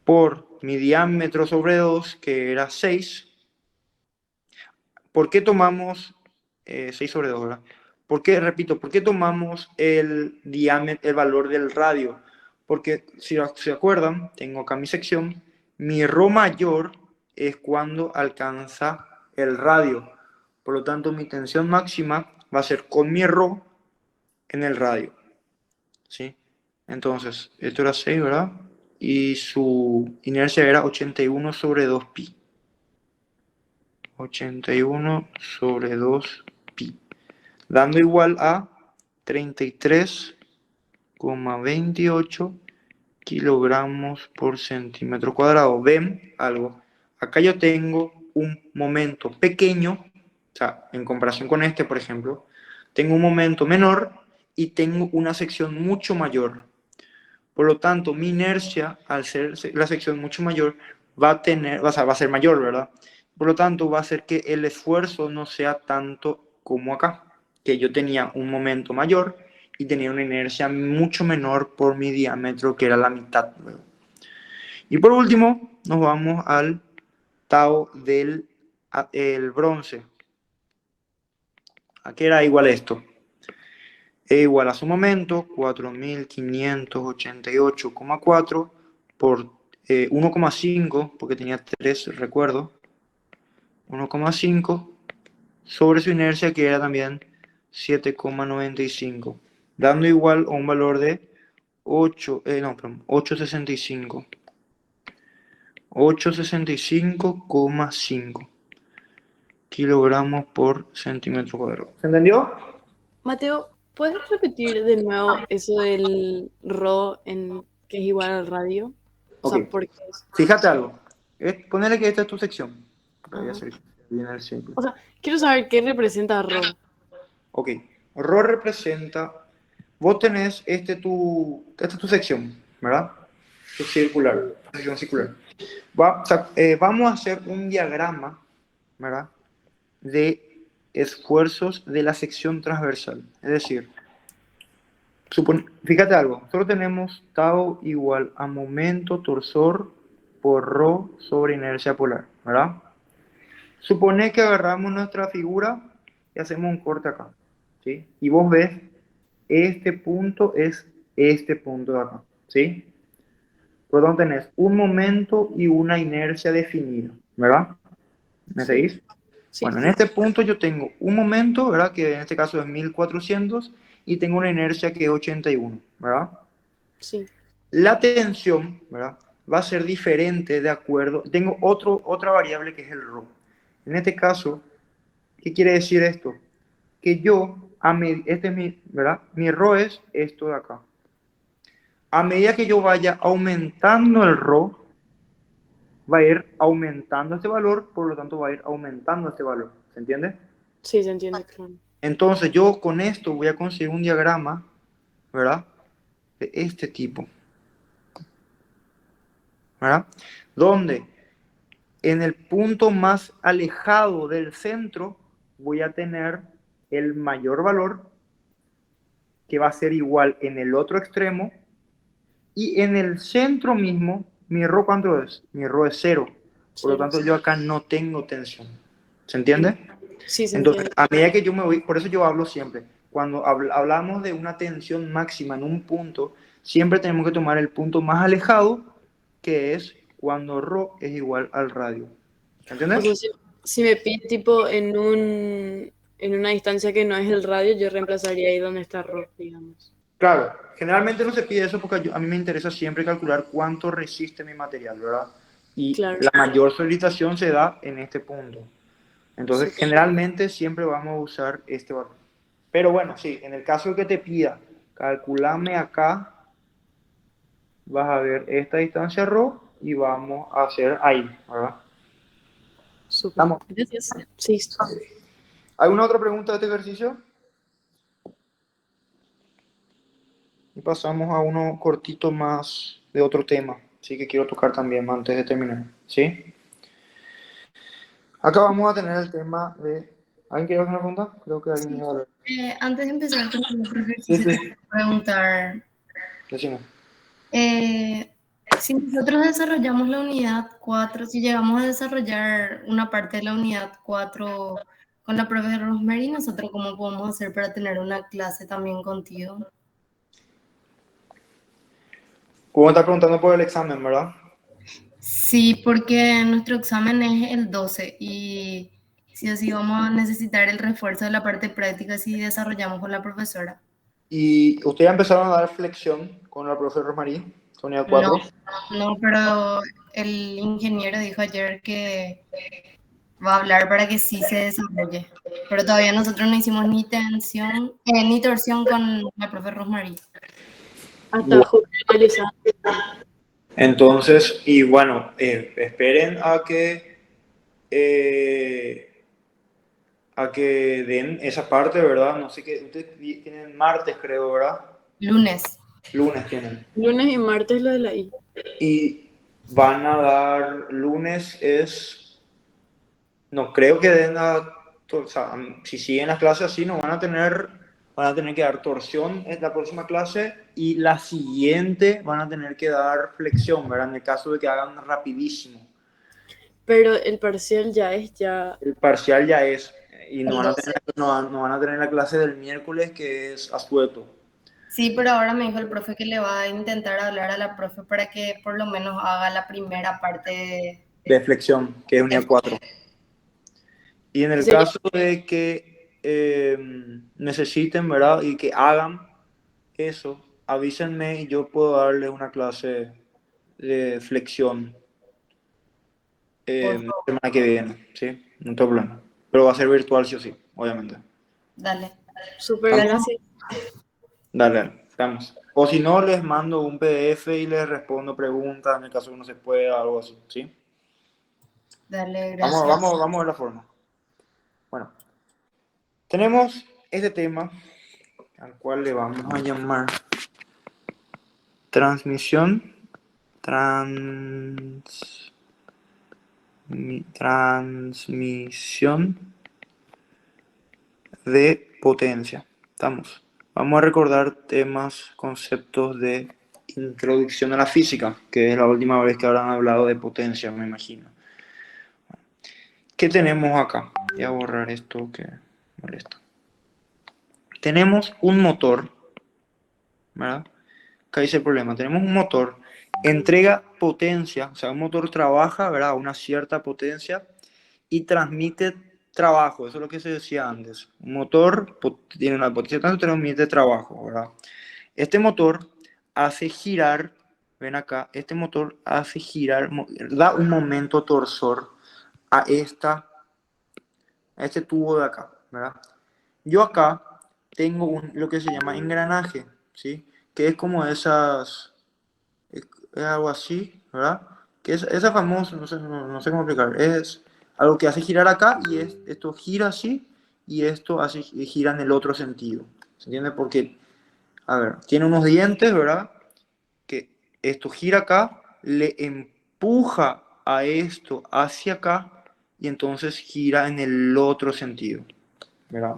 por mi diámetro sobre 2, que era 6. ¿Por qué tomamos 6 sobre 2, ¿verdad? ¿Por qué, repito, por qué tomamos el diámetro, el valor del radio? Porque si se acuerdan, tengo acá mi sección, mi ρ mayor es cuando alcanza el radio. Por lo tanto, mi tensión máxima va a ser con mi ρ en el radio. ¿Sí? Entonces, esto era 6, ¿verdad? Y su inercia era 81 sobre 2 pi. 81 sobre 2 pi. Dando igual a 33,28 kilogramos por centímetro cuadrado. ¿Ven algo? Acá yo tengo un momento pequeño, o sea, en comparación con este, por ejemplo, tengo un momento menor y tengo una sección mucho mayor. Por lo tanto, mi inercia, al ser la sección mucho mayor, va a ser mayor, ¿verdad? Por lo tanto, va a hacer que el esfuerzo no sea tanto como acá, que yo tenía un momento mayor y tenía una inercia mucho menor por mi diámetro, que era la mitad. ¿Verdad? Y por último, nos vamos al tau del el bronce. ¿A qué era igual esto? E igual a su momento, 4588,4 por 1,5, porque tenía 3, recuerdo, 1,5 sobre su inercia, que era también 7,95, dando igual a un valor de 865. 865,5 kilogramos por centímetro cuadrado. ¿Se entendió? Mateo, ¿puedes repetir de nuevo eso del ρ en que es igual al radio? O Ok. sea, ¿por qué es? Fíjate algo. Ponele que esta es tu sección. Voy a Ajá. hacer bien el simple. O sea, quiero saber qué representa ρ. Ok. Rho representa. Vos tenés esta es tu sección, ¿verdad? Tu circular. Sección circular. Vamos a hacer un diagrama, ¿verdad? De esfuerzos de la sección transversal. Es decir, fíjate algo. Solo tenemos tau igual a momento torsor por ρ sobre inercia polar, ¿verdad? Supone que agarramos nuestra figura y hacemos un corte acá, ¿sí? Y vos ves, este punto es este punto de acá, ¿sí? Por lo tanto tenés un momento y una inercia definida, ¿verdad? ¿Me Sí, seguís? sí, Bueno, en este punto yo tengo un momento, ¿verdad? Que en este caso es 1400 y tengo una inercia que es 81, ¿verdad? sí. La tensión, ¿verdad? Va a ser diferente de acuerdo. Tengo otra variable que es el ρ. En este caso, ¿qué quiere decir esto? Que yo, este es mi, ¿verdad? Mi ρ es esto de acá. A medida que yo vaya aumentando el ρ, va a ir aumentando este valor, por lo tanto va a ir aumentando este valor. ¿Se entiende? Sí, se entiende, claro. Entonces yo con esto voy a conseguir un diagrama, ¿verdad? De este tipo, ¿verdad? Donde en el punto más alejado del centro voy a tener el mayor valor, que va a ser igual en el otro extremo, y en el centro mismo, mi ρ, ¿cuánto es? Mi ρ es 0. Por lo Cero. tanto, yo acá no tengo tensión. ¿Se entiende? Sí, se Entonces, entiende. a medida que yo me voy, por eso yo hablo siempre, cuando hablamos de una tensión máxima en un punto, siempre tenemos que tomar el punto más alejado, que es cuando ρ es igual al radio. O sea, ¿Entiendes? si me pide tipo en una distancia que no es el radio, yo reemplazaría ahí donde está Rho, digamos. Claro, generalmente no se pide eso porque a mí me interesa siempre calcular cuánto resiste mi material, ¿verdad? Y Claro, la mayor solicitación se da en este punto. Entonces, súper. generalmente siempre vamos a usar este valor. Pero bueno, sí, en el caso que te pida, calculame acá, vas a ver esta distancia ρ y vamos a hacer ahí, ¿verdad? Súper. ¿Estamos? Gracias. Sí. ¿Alguna otra pregunta de este ejercicio? Y pasamos a uno cortito más de otro tema, sí que quiero tocar también antes de terminar, ¿sí? Acá vamos a tener el tema de... ¿Alguien quiere hacer una pregunta? Creo que alguien Sí. iba a hablar. Antes de empezar con el otro Sí, ejercicio, te sí, quiero preguntar, decime. eh, si nosotros desarrollamos la unidad 4, si llegamos a desarrollar una parte de la unidad 4 con la profe Rosemary, ¿nosotros cómo podemos hacer para tener una clase también contigo? Hugo está preguntando por el examen, ¿verdad? Sí, porque nuestro examen es el 12 y sí o sí vamos a necesitar el refuerzo de la parte práctica si desarrollamos con la profesora. Y ustedes ya empezaron a dar flexión con la profesora Rosmarie, con unidad No, 4. no, pero el ingeniero dijo ayer que va a hablar para que sí se desarrolle. Pero todavía nosotros no hicimos ni tensión, ni torsión con la profe Rosemary. Hasta justo analizando. Entonces, y bueno, esperen a que den esa parte, ¿verdad? No sé qué, ustedes tienen martes, creo, ¿verdad? Lunes. Lunes tienen. Lunes y martes lo de la I. Y van a dar, lunes es, no creo que den o sea, si siguen las clases así, no van a tener que dar torsión en la próxima clase y la siguiente van a tener que dar flexión, ¿verdad? En el caso de que hagan rapidísimo. Pero el parcial ya es ya El parcial ya es, y no El van a 12. tener, no van a tener la clase del miércoles que es asueto. Sí, pero ahora me dijo el profe que le va a intentar hablar a la profe para que por lo menos haga la primera parte De flexión, que es unidad 4. Y en el sería caso de que necesiten, ¿verdad? Y que hagan eso, avísenme y yo puedo darles una clase de flexión por la favor. semana que viene, ¿sí? No tengo problema. Pero va a ser virtual sí o sí, obviamente. Dale. súper ¿Estamos? gracias. Dale, dale, estamos. O si no, les mando un PDF y les respondo preguntas en el caso que no se pueda, algo así, ¿sí? Dale, gracias. Vamos a ver la forma. Bueno, tenemos este tema al cual le vamos a llamar transmisión, transmisión de potencia. Estamos. Vamos a recordar temas, conceptos de introducción a la física, que es la última vez que habrán hablado de potencia, me imagino. ¿Qué tenemos acá? Voy a borrar esto que molesta. Tenemos un motor, ¿verdad? Acá dice el problema. Tenemos un motor, entrega potencia, o sea, un motor trabaja, ¿verdad? A una cierta potencia y transmite trabajo. Eso es lo que se decía antes. Un motor tiene una potencia tanto, transmite trabajo, ¿verdad? Este motor hace girar, ven acá, este motor hace girar, da un momento torsor a este tubo de acá, ¿verdad? Yo acá tengo lo que se llama engranaje, ¿sí? Que es como esas, es algo así, ¿verdad? Que es esa famosa, no sé cómo explicar, es algo que hace girar acá y esto gira así y esto hace gira en el otro sentido, ¿se entiende? Porque, a ver, tiene unos dientes, ¿verdad? Que esto gira acá, le empuja a esto hacia acá y entonces gira en el otro sentido, ¿verdad?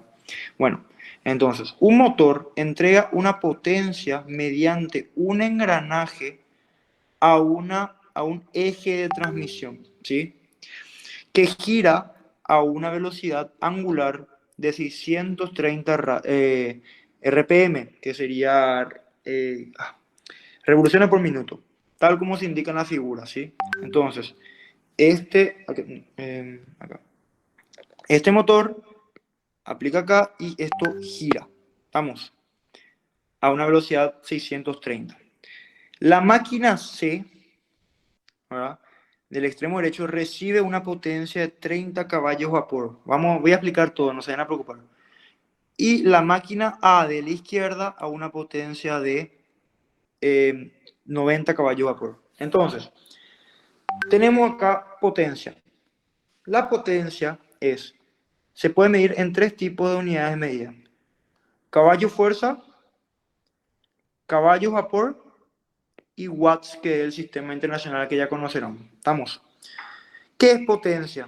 Bueno, entonces, un motor entrega una potencia mediante un engranaje a un eje de transmisión, ¿sí? Que gira a una velocidad angular de 630 RPM, que sería revoluciones por minuto, tal como se indica en la figura, ¿sí? Entonces, acá. Este motor aplica acá y esto gira. Estamos a una velocidad 630. La máquina C, ¿verdad?, del extremo derecho recibe una potencia de 30 caballos vapor. Voy a explicar todo, no se vayan a preocupar. Y la máquina A de la izquierda a una potencia de 90 caballos vapor. Entonces, tenemos acá potencia. La potencia se puede medir en 3 tipos de unidades de medida. Caballo fuerza, caballo vapor y watts, que es el sistema internacional que ya conocerán. ¿Estamos? ¿Qué es potencia?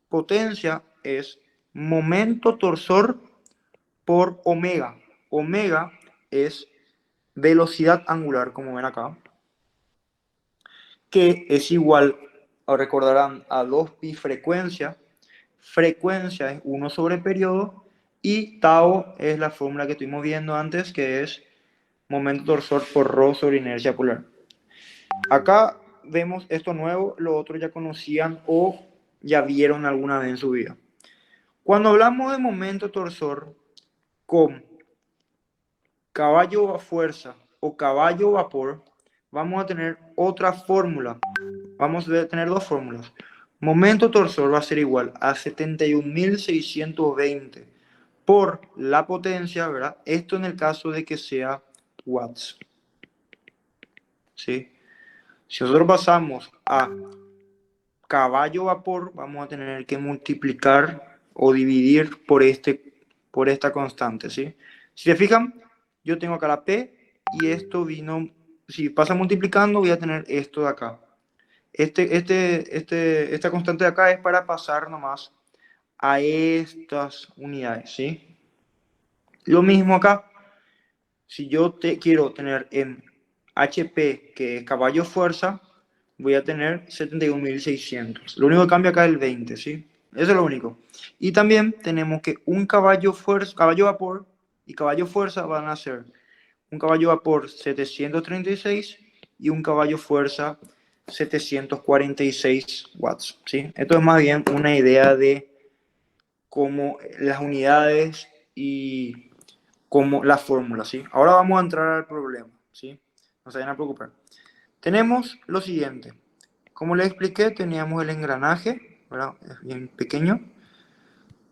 Potencia es momento torsor por omega. Omega es velocidad angular, como ven acá, que es igual, recordarán, a 2pi frecuencia. Frecuencia es 1 sobre periodo y tau es la fórmula que estuvimos viendo antes, que es momento torsor por ρ sobre inercia polar. Acá vemos esto nuevo, lo otro ya conocían o ya vieron alguna vez en su vida. Cuando hablamos de momento torsor con caballo a fuerza o caballo vapor, vamos a tener otra fórmula. Vamos a tener 2 fórmulas. Momento torsor va a ser igual a 71.620 por la potencia, ¿verdad? Esto en el caso de que sea watts. ¿Sí? Si nosotros pasamos a caballo vapor, vamos a tener que multiplicar o dividir por esta constante, ¿sí? Si se fijan, yo tengo acá la P y esto vino, si pasa multiplicando voy a tener esto de acá. Esta constante de acá es para pasar nomás a estas unidades, ¿sí? Lo mismo acá. Si yo quiero tener en HP, que es caballo fuerza, voy a tener 71.600. Lo único que cambia acá es el 20, ¿sí? Eso es lo único. Y también tenemos que un caballo vapor y caballo fuerza van a ser un caballo vapor 736 y un caballo fuerza 746 watts, ¿sí? Esto es más bien una idea de cómo las unidades y cómo la fórmula, ¿sí? Ahora vamos a entrar al problema, ¿sí? No se vayan a preocupar. Tenemos lo siguiente. Como les expliqué, teníamos el engranaje, ¿verdad? Es bien pequeño.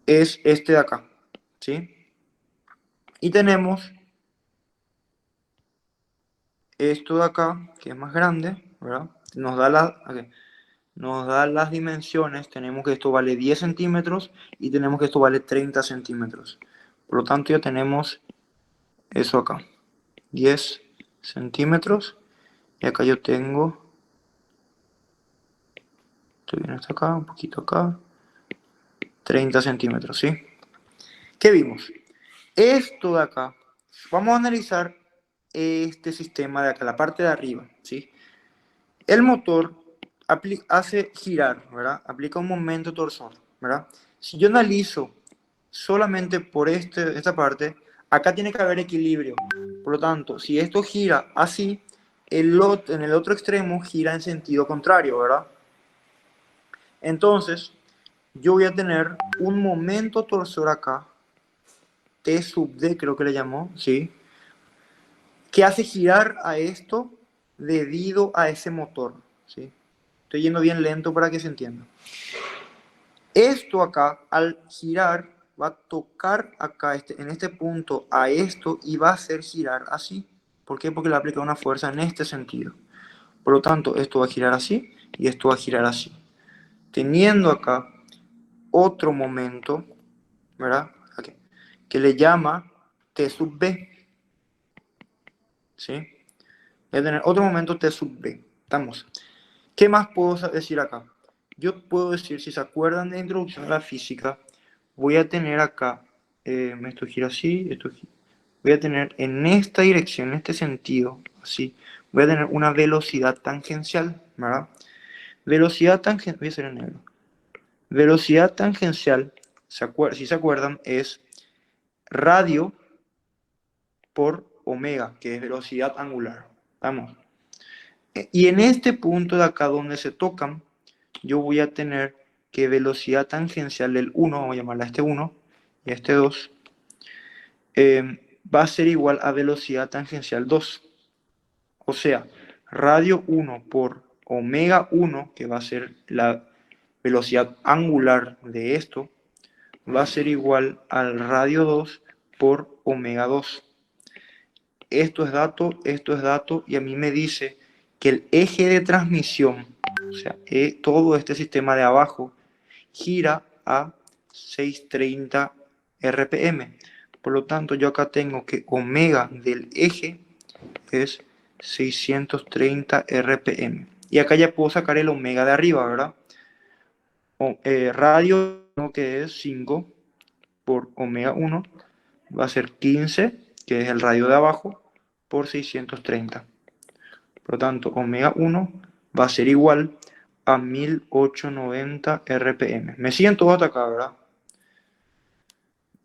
Es este de acá, ¿sí? Y tenemos esto de acá, que es más grande, ¿verdad? Nos da las dimensiones. Tenemos que esto vale 10 centímetros y tenemos que esto vale 30 centímetros. Por lo tanto, ya tenemos eso acá. 10 centímetros. Y acá yo tengo... Estoy bien hasta acá, un poquito acá. 30 centímetros, ¿sí? ¿Qué vimos? Esto de acá, vamos a analizar este sistema de acá, la parte de arriba, ¿sí? El motor hace girar, ¿verdad? Aplica un momento torsor, ¿verdad? Si yo analizo solamente por esta parte, acá tiene que haber equilibrio. Por lo tanto, si esto gira así, en el otro extremo gira en sentido contrario, ¿verdad? Entonces, yo voy a tener un momento torsor acá, T sub D creo que le llamó, ¿sí? Que hace girar a esto debido a ese motor, ¿sí? Estoy yendo bien lento para que se entienda. Esto acá, al girar, va a tocar acá, en este punto, a esto y va a hacer girar así. ¿Por qué? Porque le aplica una fuerza en este sentido. Por lo tanto, esto va a girar así y esto va a girar así. Teniendo acá otro momento, ¿verdad? Aquí, que le llama T sub B. ¿Sí? Voy a tener otro momento T sub B. Estamos. ¿Qué más puedo decir acá? Yo puedo decir, si se acuerdan de introducción a la física, voy a tener acá, esto gira así, voy a tener en esta dirección, en este sentido, así, voy a tener una velocidad tangencial, ¿verdad? Velocidad tangencial, voy a hacer en negro. Velocidad tangencial, si se acuerdan, es radio por omega, que es velocidad angular. Vamos. Y en este punto de acá donde se tocan, yo voy a tener que velocidad tangencial del 1, vamos a llamarla a este 1 y a este 2, va a ser igual a velocidad tangencial 2. O sea, radio 1 por omega 1, que va a ser la velocidad angular de esto, va a ser igual al radio 2 por omega 2. Esto es dato, y a mí me dice que el eje de transmisión, o sea, todo este sistema de abajo, gira a 630 RPM. Por lo tanto, yo acá tengo que omega del eje es 630 RPM. Y acá ya puedo sacar el omega de arriba, ¿verdad? Radio, que es 5 por omega 1, va a ser 15, que es el radio de abajo, por 630. Por lo tanto, omega 1 va a ser igual a 1890 RPM. Me siguen todos hasta acá, ¿verdad?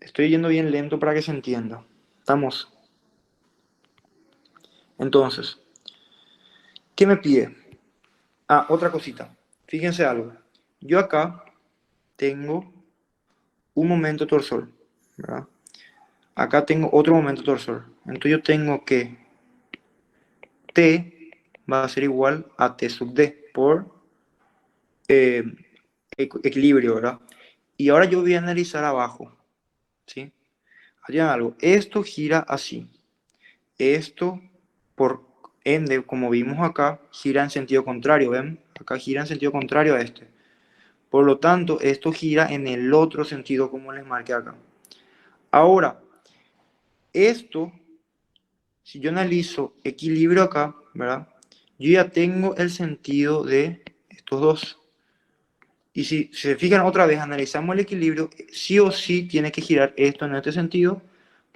Estoy yendo bien lento para que se entienda. Estamos. Entonces, ¿qué me pide? Ah, otra cosita. Fíjense algo. Yo acá tengo un momento torsor, ¿verdad? Acá tengo otro momento torsor. Entonces yo tengo que T va a ser igual a T sub D por equilibrio, ¿verdad? Y ahora yo voy a analizar abajo, ¿sí? Hagan algo. Esto gira así. Esto, por ende, como vimos acá, gira en sentido contrario, ¿ven? Acá gira en sentido contrario a este. Por lo tanto, esto gira en el otro sentido, como les marqué acá. Ahora, esto, si yo analizo equilibrio acá, ¿verdad? Yo ya tengo el sentido de estos dos. Y si se fijan otra vez, analizamos el equilibrio, sí o sí tiene que girar esto en este sentido.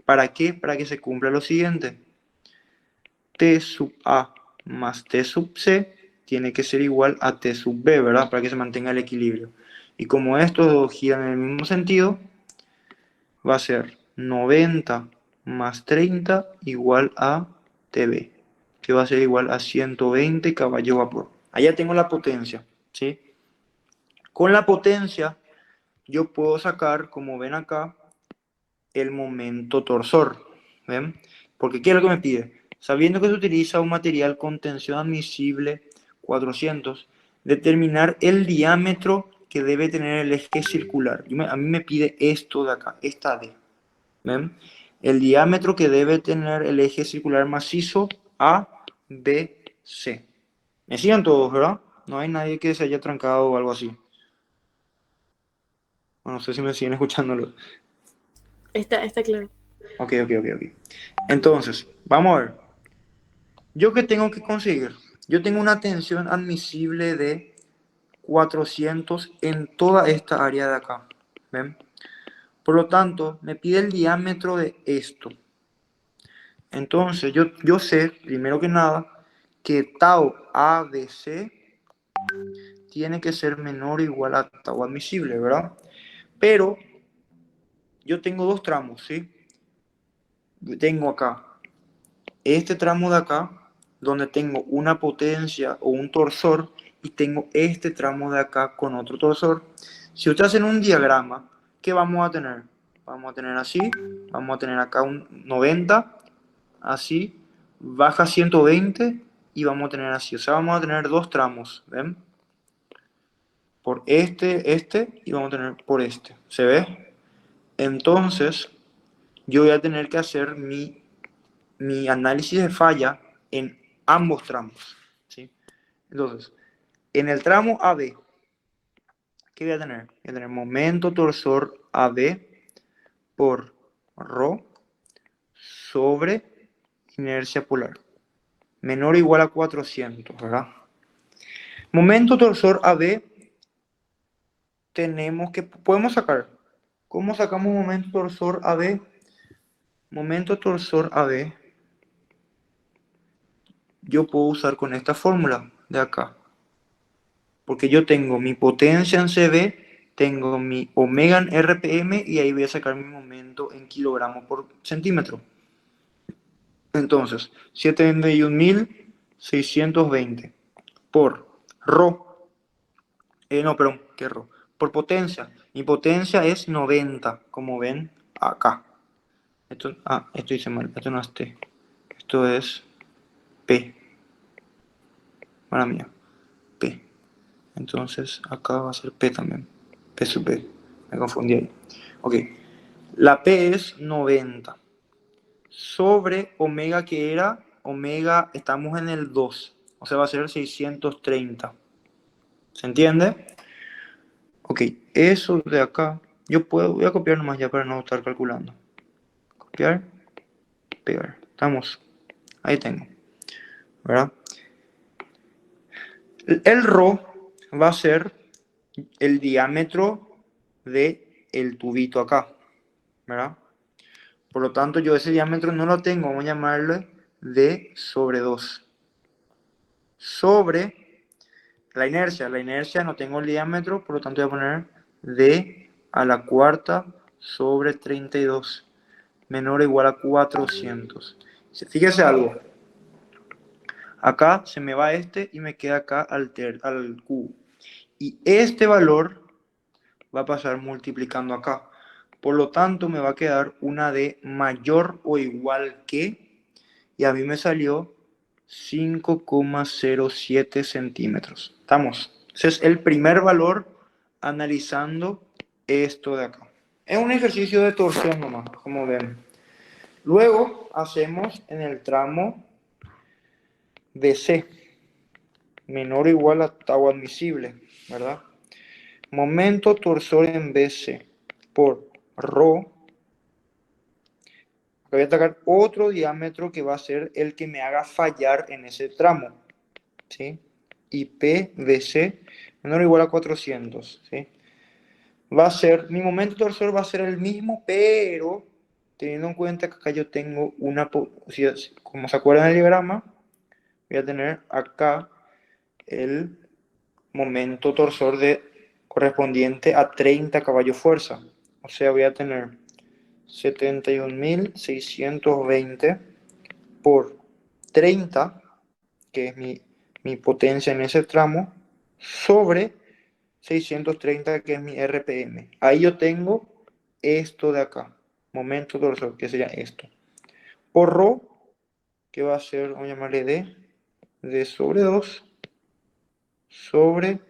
¿Para qué? Para que se cumpla lo siguiente. T sub A más T sub C tiene que ser igual a T sub B, ¿verdad? Para que se mantenga el equilibrio. Y como estos dos giran en el mismo sentido, va a ser 90 más 30 igual a TB, que va a ser igual a 120 caballos vapor. Allá tengo la potencia, ¿sí? Con la potencia yo puedo sacar, como ven acá, el momento torsor, ¿ven? Porque ¿qué es lo que me pide? Sabiendo que se utiliza un material con tensión admisible 400, determinar el diámetro que debe tener el eje circular. A mí me pide esto de acá, esta D. ¿Ven? El diámetro que debe tener el eje circular macizo ABC. ¿Me siguen todos, verdad? No hay nadie que se haya trancado o algo así. Bueno, no sé si me siguen escuchándolo. Está claro. Ok. Entonces, vamos a ver. ¿Yo qué tengo que conseguir? Yo tengo una tensión admisible de 400 en toda esta área de acá. ¿Ven? Por lo tanto, me pide el diámetro de esto. Entonces, yo sé, primero que nada, que tau ABC tiene que ser menor o igual a tau admisible, ¿verdad? Pero yo tengo dos tramos, ¿sí? Tengo acá este tramo de acá, donde tengo una potencia o un torsor, y tengo este tramo de acá con otro torsor. Si ustedes hacen un diagrama, ¿qué vamos a tener? Vamos a tener así, vamos a tener acá un 90, así, baja 120 y vamos a tener así. O sea, vamos a tener dos tramos, ¿ven? Por este y vamos a tener por este. ¿Se ve? Entonces, yo voy a tener que hacer mi análisis de falla en ambos tramos, ¿sí? Entonces, en el tramo AB, ¿qué voy a tener? Voy a tener momento torsor AB por ρ sobre inercia polar, menor o igual a 400, ¿verdad? Momento torsor AB podemos sacar. ¿Cómo sacamos momento torsor AB? Momento torsor AB yo puedo usar con esta fórmula de acá. Porque yo tengo mi potencia en CB, tengo mi omega en RPM y ahí voy a sacar mi momento en kilogramos por centímetro. Entonces, 71.620 por Rho. No, perdón, ¿qué Rho? Por potencia. Mi potencia es 90, como ven acá. Esto hice mal, esto no es T. Esto es P. Para mí, P. Entonces, acá va a ser P también. P sub P. Me confundí ahí. Ok. La P es 90. Sobre omega que era, omega estamos en el 2. O sea, va a ser 630. ¿Se entiende? Ok, eso de acá, voy a copiar nomás ya para no estar calculando. Copiar, pegar. Estamos, ahí tengo. ¿Verdad? El Rho va a ser el diámetro del tubito acá. ¿Verdad? Por lo tanto, yo ese diámetro no lo tengo, vamos a llamarle D sobre 2. Sobre la inercia no tengo el diámetro, por lo tanto voy a poner D a la cuarta sobre 32, menor o igual a 400. Fíjese algo, acá se me va este y me queda acá al cubo. Y este valor va a pasar multiplicando acá. Por lo tanto, me va a quedar una D mayor o igual que, y a mí me salió 5,07 centímetros. ¿Estamos? Ese es el primer valor analizando esto de acá. Es un ejercicio de torsión nomás, como ven. Luego hacemos en el tramo BC, menor o igual a tau admisible, ¿verdad? Momento torsor en BC por Rho. Voy a atacar otro diámetro que va a ser el que me haga fallar en ese tramo, ¿sí? Y PVC menor o igual a 400, ¿sí? Mi momento torsor va a ser el mismo, pero teniendo en cuenta que acá yo tengo como se acuerdan del diagrama, voy a tener acá el momento torsor correspondiente a 30 caballos fuerza. O sea, voy a tener 71.620 por 30, que es mi potencia en ese tramo, sobre 630, que es mi RPM. Ahí yo tengo esto de acá, momento torsor, que sería esto. Por Rho, que va a ser, vamos a llamarle D sobre 2, sobre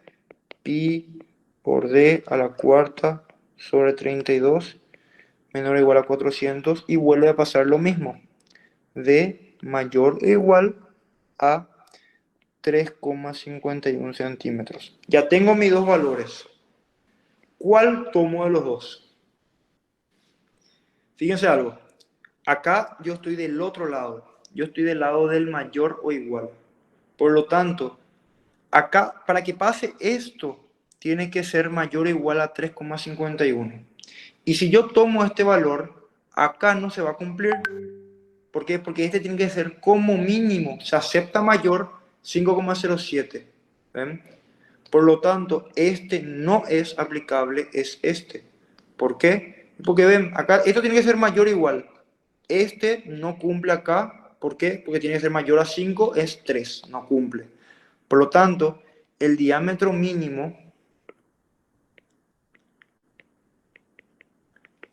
pi por D a la cuarta sobre 32, menor o igual a 400, y vuelve a pasar lo mismo. D mayor o igual a 3,51 centímetros. Ya tengo mis dos valores. ¿Cuál tomo de los dos? Fíjense algo. Acá yo estoy del otro lado. Yo estoy del lado del mayor o igual. Por lo tanto, acá, para que pase esto, tiene que ser mayor o igual a 3,51. Y si yo tomo este valor, acá no se va a cumplir. ¿Por qué? Porque este tiene que ser como mínimo. Se acepta mayor 5,07. ¿Ven? Por lo tanto, este no es aplicable, es este. ¿Por qué? Porque ven, acá esto tiene que ser mayor o igual. Este no cumple acá. ¿Por qué? Porque tiene que ser mayor a 5, es 3, no cumple. Por lo tanto, el diámetro mínimo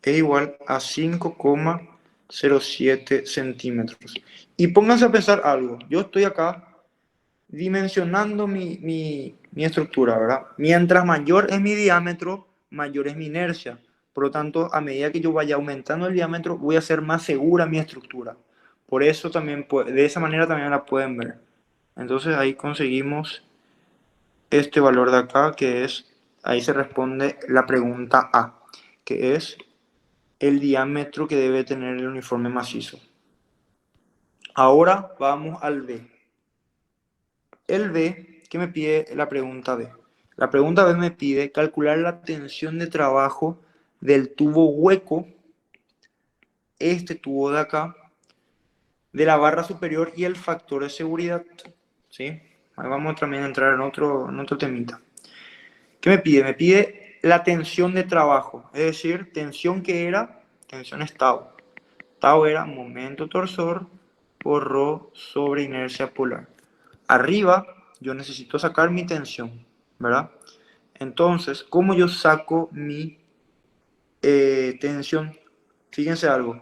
es igual a 5,07 centímetros. Y pónganse a pensar algo. Yo estoy acá dimensionando mi estructura, ¿verdad? Mientras mayor es mi diámetro, mayor es mi inercia. Por lo tanto, a medida que yo vaya aumentando el diámetro, voy a hacer más segura mi estructura. Por eso también, de esa manera también la pueden ver. Entonces ahí conseguimos este valor de acá, que es, ahí se responde la pregunta A, que es el diámetro que debe tener el uniforme macizo. Ahora vamos al B. El B ¿qué me pide la pregunta B? La pregunta B me pide calcular la tensión de trabajo del tubo hueco, este tubo de acá, de la barra superior y el factor de seguridad, ¿sí? Ahí vamos también a entrar en otro temita. ¿Qué me pide? Me pide la tensión de trabajo, es decir, tensión que era, tensión es tau. Tau era momento torsor por ρ sobre inercia polar. Arriba yo necesito sacar mi tensión, ¿verdad? Entonces, ¿cómo yo saco mi tensión? Fíjense algo.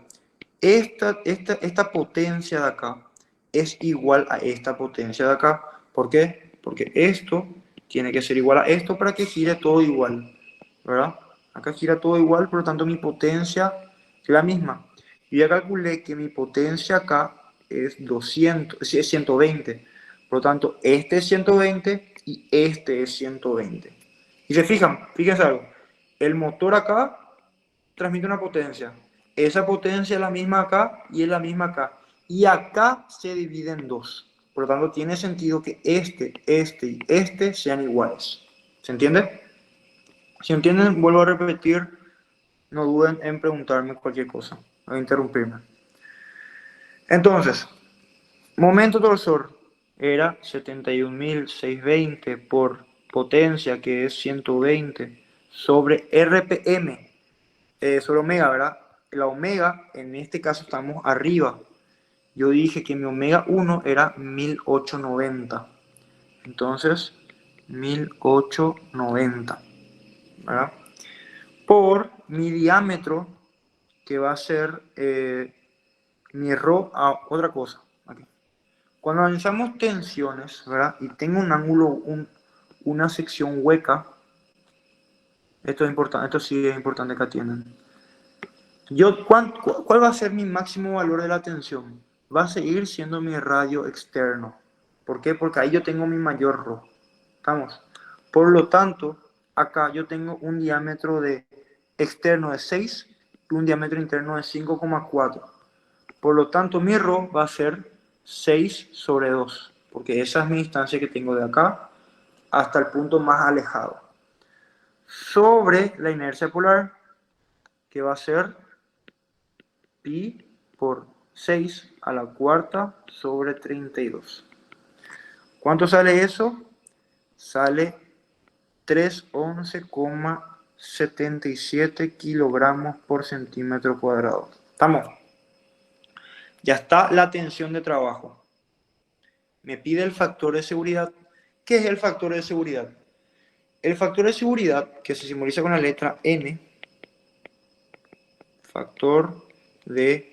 Esta potencia de acá es igual a esta potencia de acá. ¿Por qué? Porque esto tiene que ser igual a esto para que gire todo igual, ¿verdad? Acá gira todo igual, por lo tanto mi potencia es la misma. Yo ya calculé que mi potencia acá es 200, es 120. Por lo tanto, este es 120 y este es 120. Y se fijan, fíjense algo. El motor acá transmite una potencia. Esa potencia es la misma acá y es la misma acá. Y acá se divide en dos. Por lo tanto, tiene sentido que este y este sean iguales. ¿Se entiende? Si entienden, vuelvo a repetir, no duden en preguntarme cualquier cosa o interrumpirme. Entonces, momento torsor era 71.620 por potencia, que es 120, sobre RPM, sobre omega, ¿verdad? La omega, en este caso estamos arriba. Yo dije que mi omega 1 era 1890. Entonces, 1890, ¿verdad? Por mi diámetro, que va a ser mi ρ a otra cosa. Aquí. Cuando analizamos tensiones, ¿verdad? Y tengo un ángulo, una sección hueca, esto es importante, esto sí es importante que atiendan. ¿Cuál va a ser mi máximo valor de la tensión? Va a seguir siendo mi radio externo. ¿Por qué? Porque ahí yo tengo mi mayor ρ. ¿Estamos? Por lo tanto, acá yo tengo un diámetro externo de 6 y un diámetro interno de 5,4. Por lo tanto, mi ρ va a ser 6 sobre 2, porque esa es mi distancia que tengo de acá hasta el punto más alejado. Sobre la inercia polar, que va a ser pi por 6 a la cuarta sobre 32. ¿Cuánto sale eso? Sale 311,77 kilogramos por centímetro cuadrado. ¿Estamos? Ya está la tensión de trabajo. Me pide el factor de seguridad. ¿Qué es el factor de seguridad? El factor de seguridad, que se simboliza con la letra N, factor de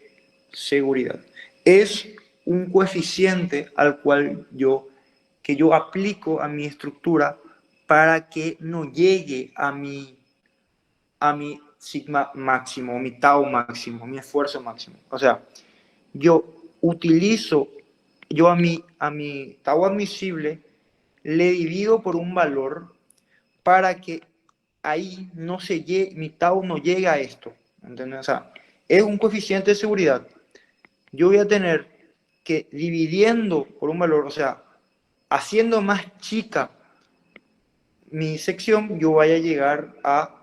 seguridad, es un coeficiente al cual que yo aplico a mi estructura para que no llegue a mi sigma máximo, mi tau máximo, mi esfuerzo máximo. O sea, yo a mi tau admisible le divido por un valor para que ahí mi tau no llegue a esto. ¿Entiendes? O sea, es un coeficiente de seguridad. Yo voy a tener que dividiendo por un valor, o sea, haciendo más chica mi sección, yo vaya a llegar a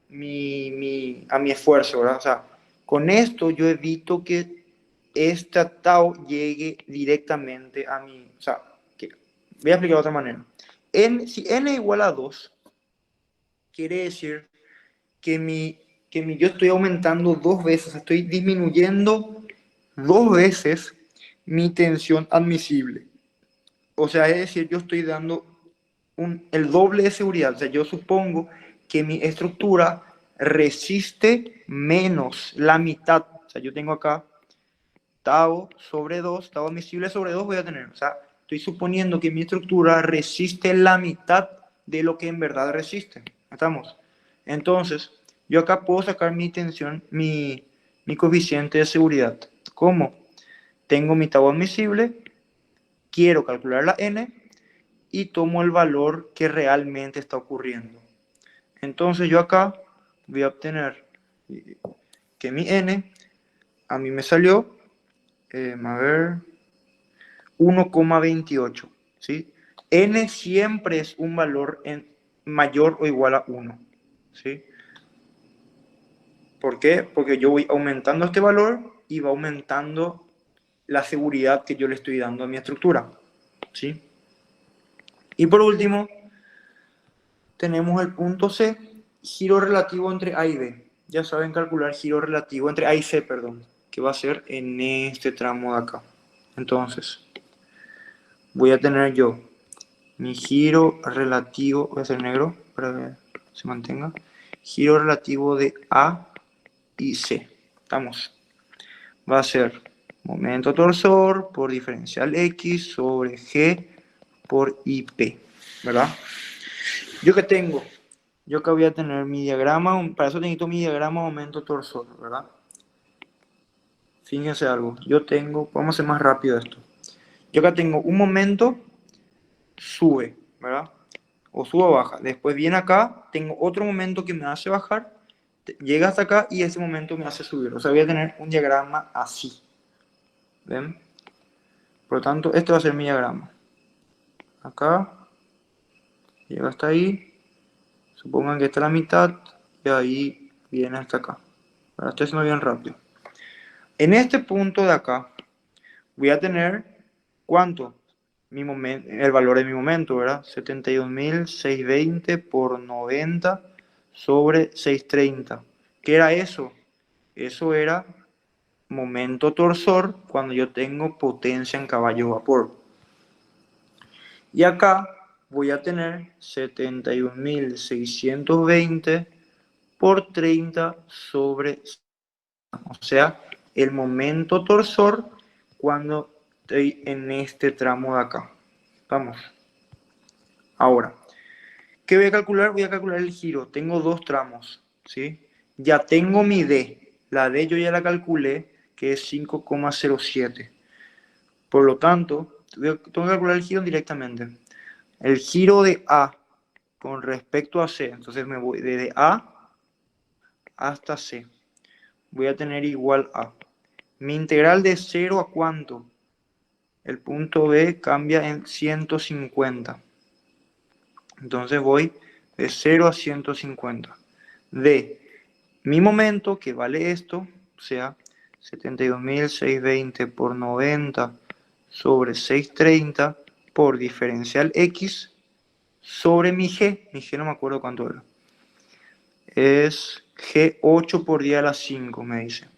mi esfuerzo, ¿verdad? O sea, con esto yo evito que esta tau llegue directamente a mi, o sea, voy a explicar de otra manera. Si n es igual a 2, quiere decir que yo estoy aumentando 2 veces, estoy disminuyendo 2 veces mi tensión admisible. O sea, es decir, yo estoy dando el doble de seguridad. O sea, yo supongo que mi estructura resiste menos la mitad. O sea, yo tengo acá tau sobre 2, tau admisible sobre 2 voy a tener. O sea, estoy suponiendo que mi estructura resiste la mitad de lo que en verdad resiste. ¿Estamos? Entonces, yo acá puedo sacar mi tensión, mi coeficiente de seguridad. ¿Cómo? Tengo mi tau admisible, quiero calcular la n y tomo el valor que realmente está ocurriendo. Entonces yo acá voy a obtener que mi n a mí me salió, a ver, 1,28, ¿sí? n siempre es un valor mayor o igual a 1. ¿Sí? ¿Por qué? Porque yo voy aumentando este valor y va aumentando la seguridad que yo le estoy dando a mi estructura. ¿Sí? Y por último, tenemos el punto C, giro relativo entre A y B. Ya saben calcular giro relativo entre A y C, perdón, que va a ser en este tramo de acá. Entonces, voy a tener yo mi giro relativo, voy a hacer negro para que se mantenga, giro relativo de A y C. Estamos. Va a ser momento torsor por diferencial X sobre G por IP, ¿verdad? ¿Yo qué tengo? Yo acá voy a tener mi diagrama, para eso necesito mi diagrama momento torsor, ¿verdad? Fíjense algo, yo tengo, vamos a hacer más rápido esto. Yo acá tengo un momento, sube, ¿verdad? O sube o baja. Después viene acá, tengo otro momento que me hace bajar, llega hasta acá y ese momento me hace subir. O sea, voy a tener un diagrama así. ¿Ven? Por lo tanto, este va a ser mi diagrama. Acá, llega hasta ahí, supongan que está a la mitad y ahí viene hasta acá. Ahora estoy haciendo bien rápido. En este punto de acá voy a tener, ¿cuánto? El valor de mi momento, ¿verdad? 71.620 por 90 sobre 630. ¿Qué era eso? Eso era momento torsor cuando yo tengo potencia en caballo vapor. Y acá voy a tener 71.620 por 30 sobre, o sea, el momento torsor cuando estoy en este tramo de acá. Vamos. Ahora, ¿qué voy a calcular? Voy a calcular el giro. Tengo dos tramos, ¿sí? Ya tengo mi D. La D yo ya la calculé, que es 5,07. Por lo tanto, tengo que calcular el giro directamente. El giro de A con respecto a C. Entonces me voy desde A hasta C. Voy a tener igual a. Mi integral de 0 a ¿cuánto? El punto B cambia en 150. Entonces voy de 0 a 150. De mi momento, que vale esto, o sea, 72.620 por 90 sobre 630 por diferencial X sobre mi G. Mi G no me acuerdo cuánto era. Es G8 por 10 a la 5, me dice.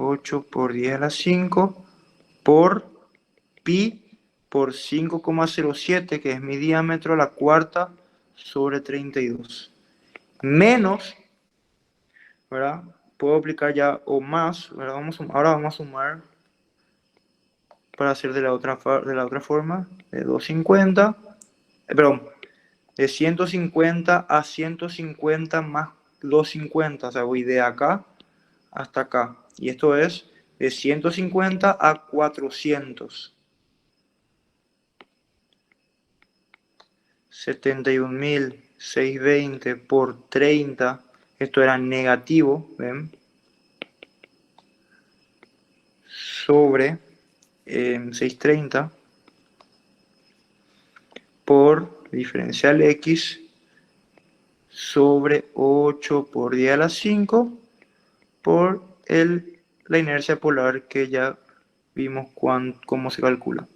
8 por 10 a la 5 por pi por 5,07, que es mi diámetro a la cuarta sobre 32. Menos, ¿verdad? Puedo aplicar ya o más, ¿verdad? Ahora vamos a sumar para hacer de la otra forma, de 250, perdón, de 150 a 150 más 250, o sea, voy de acá hasta acá. Y esto es de 150 a 400. 71.620 por 30, esto era negativo, ¿ven? Sobre 630 por diferencial X sobre 8 por 10 a la 5 por la inercia polar que ya vimos cómo se calcula.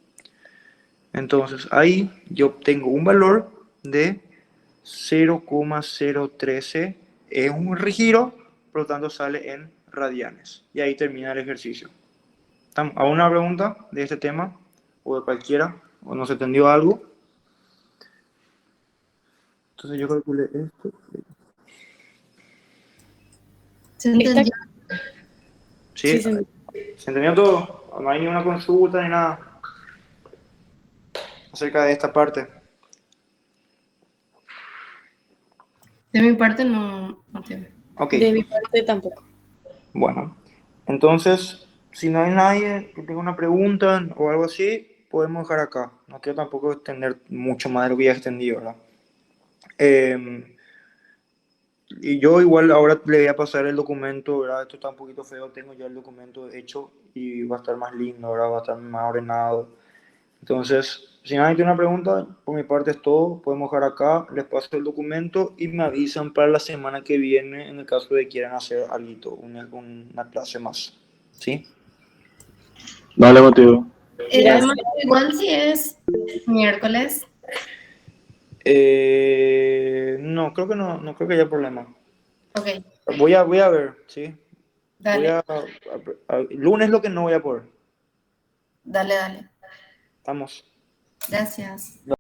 Entonces ahí yo obtengo un valor de 0,013, es un giro, por lo tanto sale en radianes. Y ahí termina el ejercicio. ¿Alguna pregunta de este tema? ¿O de cualquiera? ¿O no se entendió algo? Entonces yo calculé esto. ¿Se entendió? ¿Sí? Sí. ¿Se entendió todo? No hay ninguna consulta ni nada acerca de esta parte. De mi parte no tengo. Ok. De mi parte tampoco. Bueno, entonces, si no hay nadie que tenga una pregunta o algo así, podemos dejar acá. No quiero tampoco extender mucho más de lo que ya he extendido, ¿verdad? Y yo igual ahora le voy a pasar el documento, ¿verdad? Esto está un poquito feo, tengo ya el documento hecho y va a estar más lindo, ¿verdad? Va a estar más ordenado, Entonces, si nadie tiene una pregunta, por mi parte es todo. Podemos dejar acá, les paso el documento y me avisan para la semana que viene en el caso de que quieran hacer algo, una clase más. ¿Sí? Dale, Mateo. Gracias. Además, igual si es miércoles, No, creo que no creo que haya problema. ok, Voy a ver, ¿sí? Voy dale, lunes lo que no voy a poder. dale, dale. Estamos. Gracias.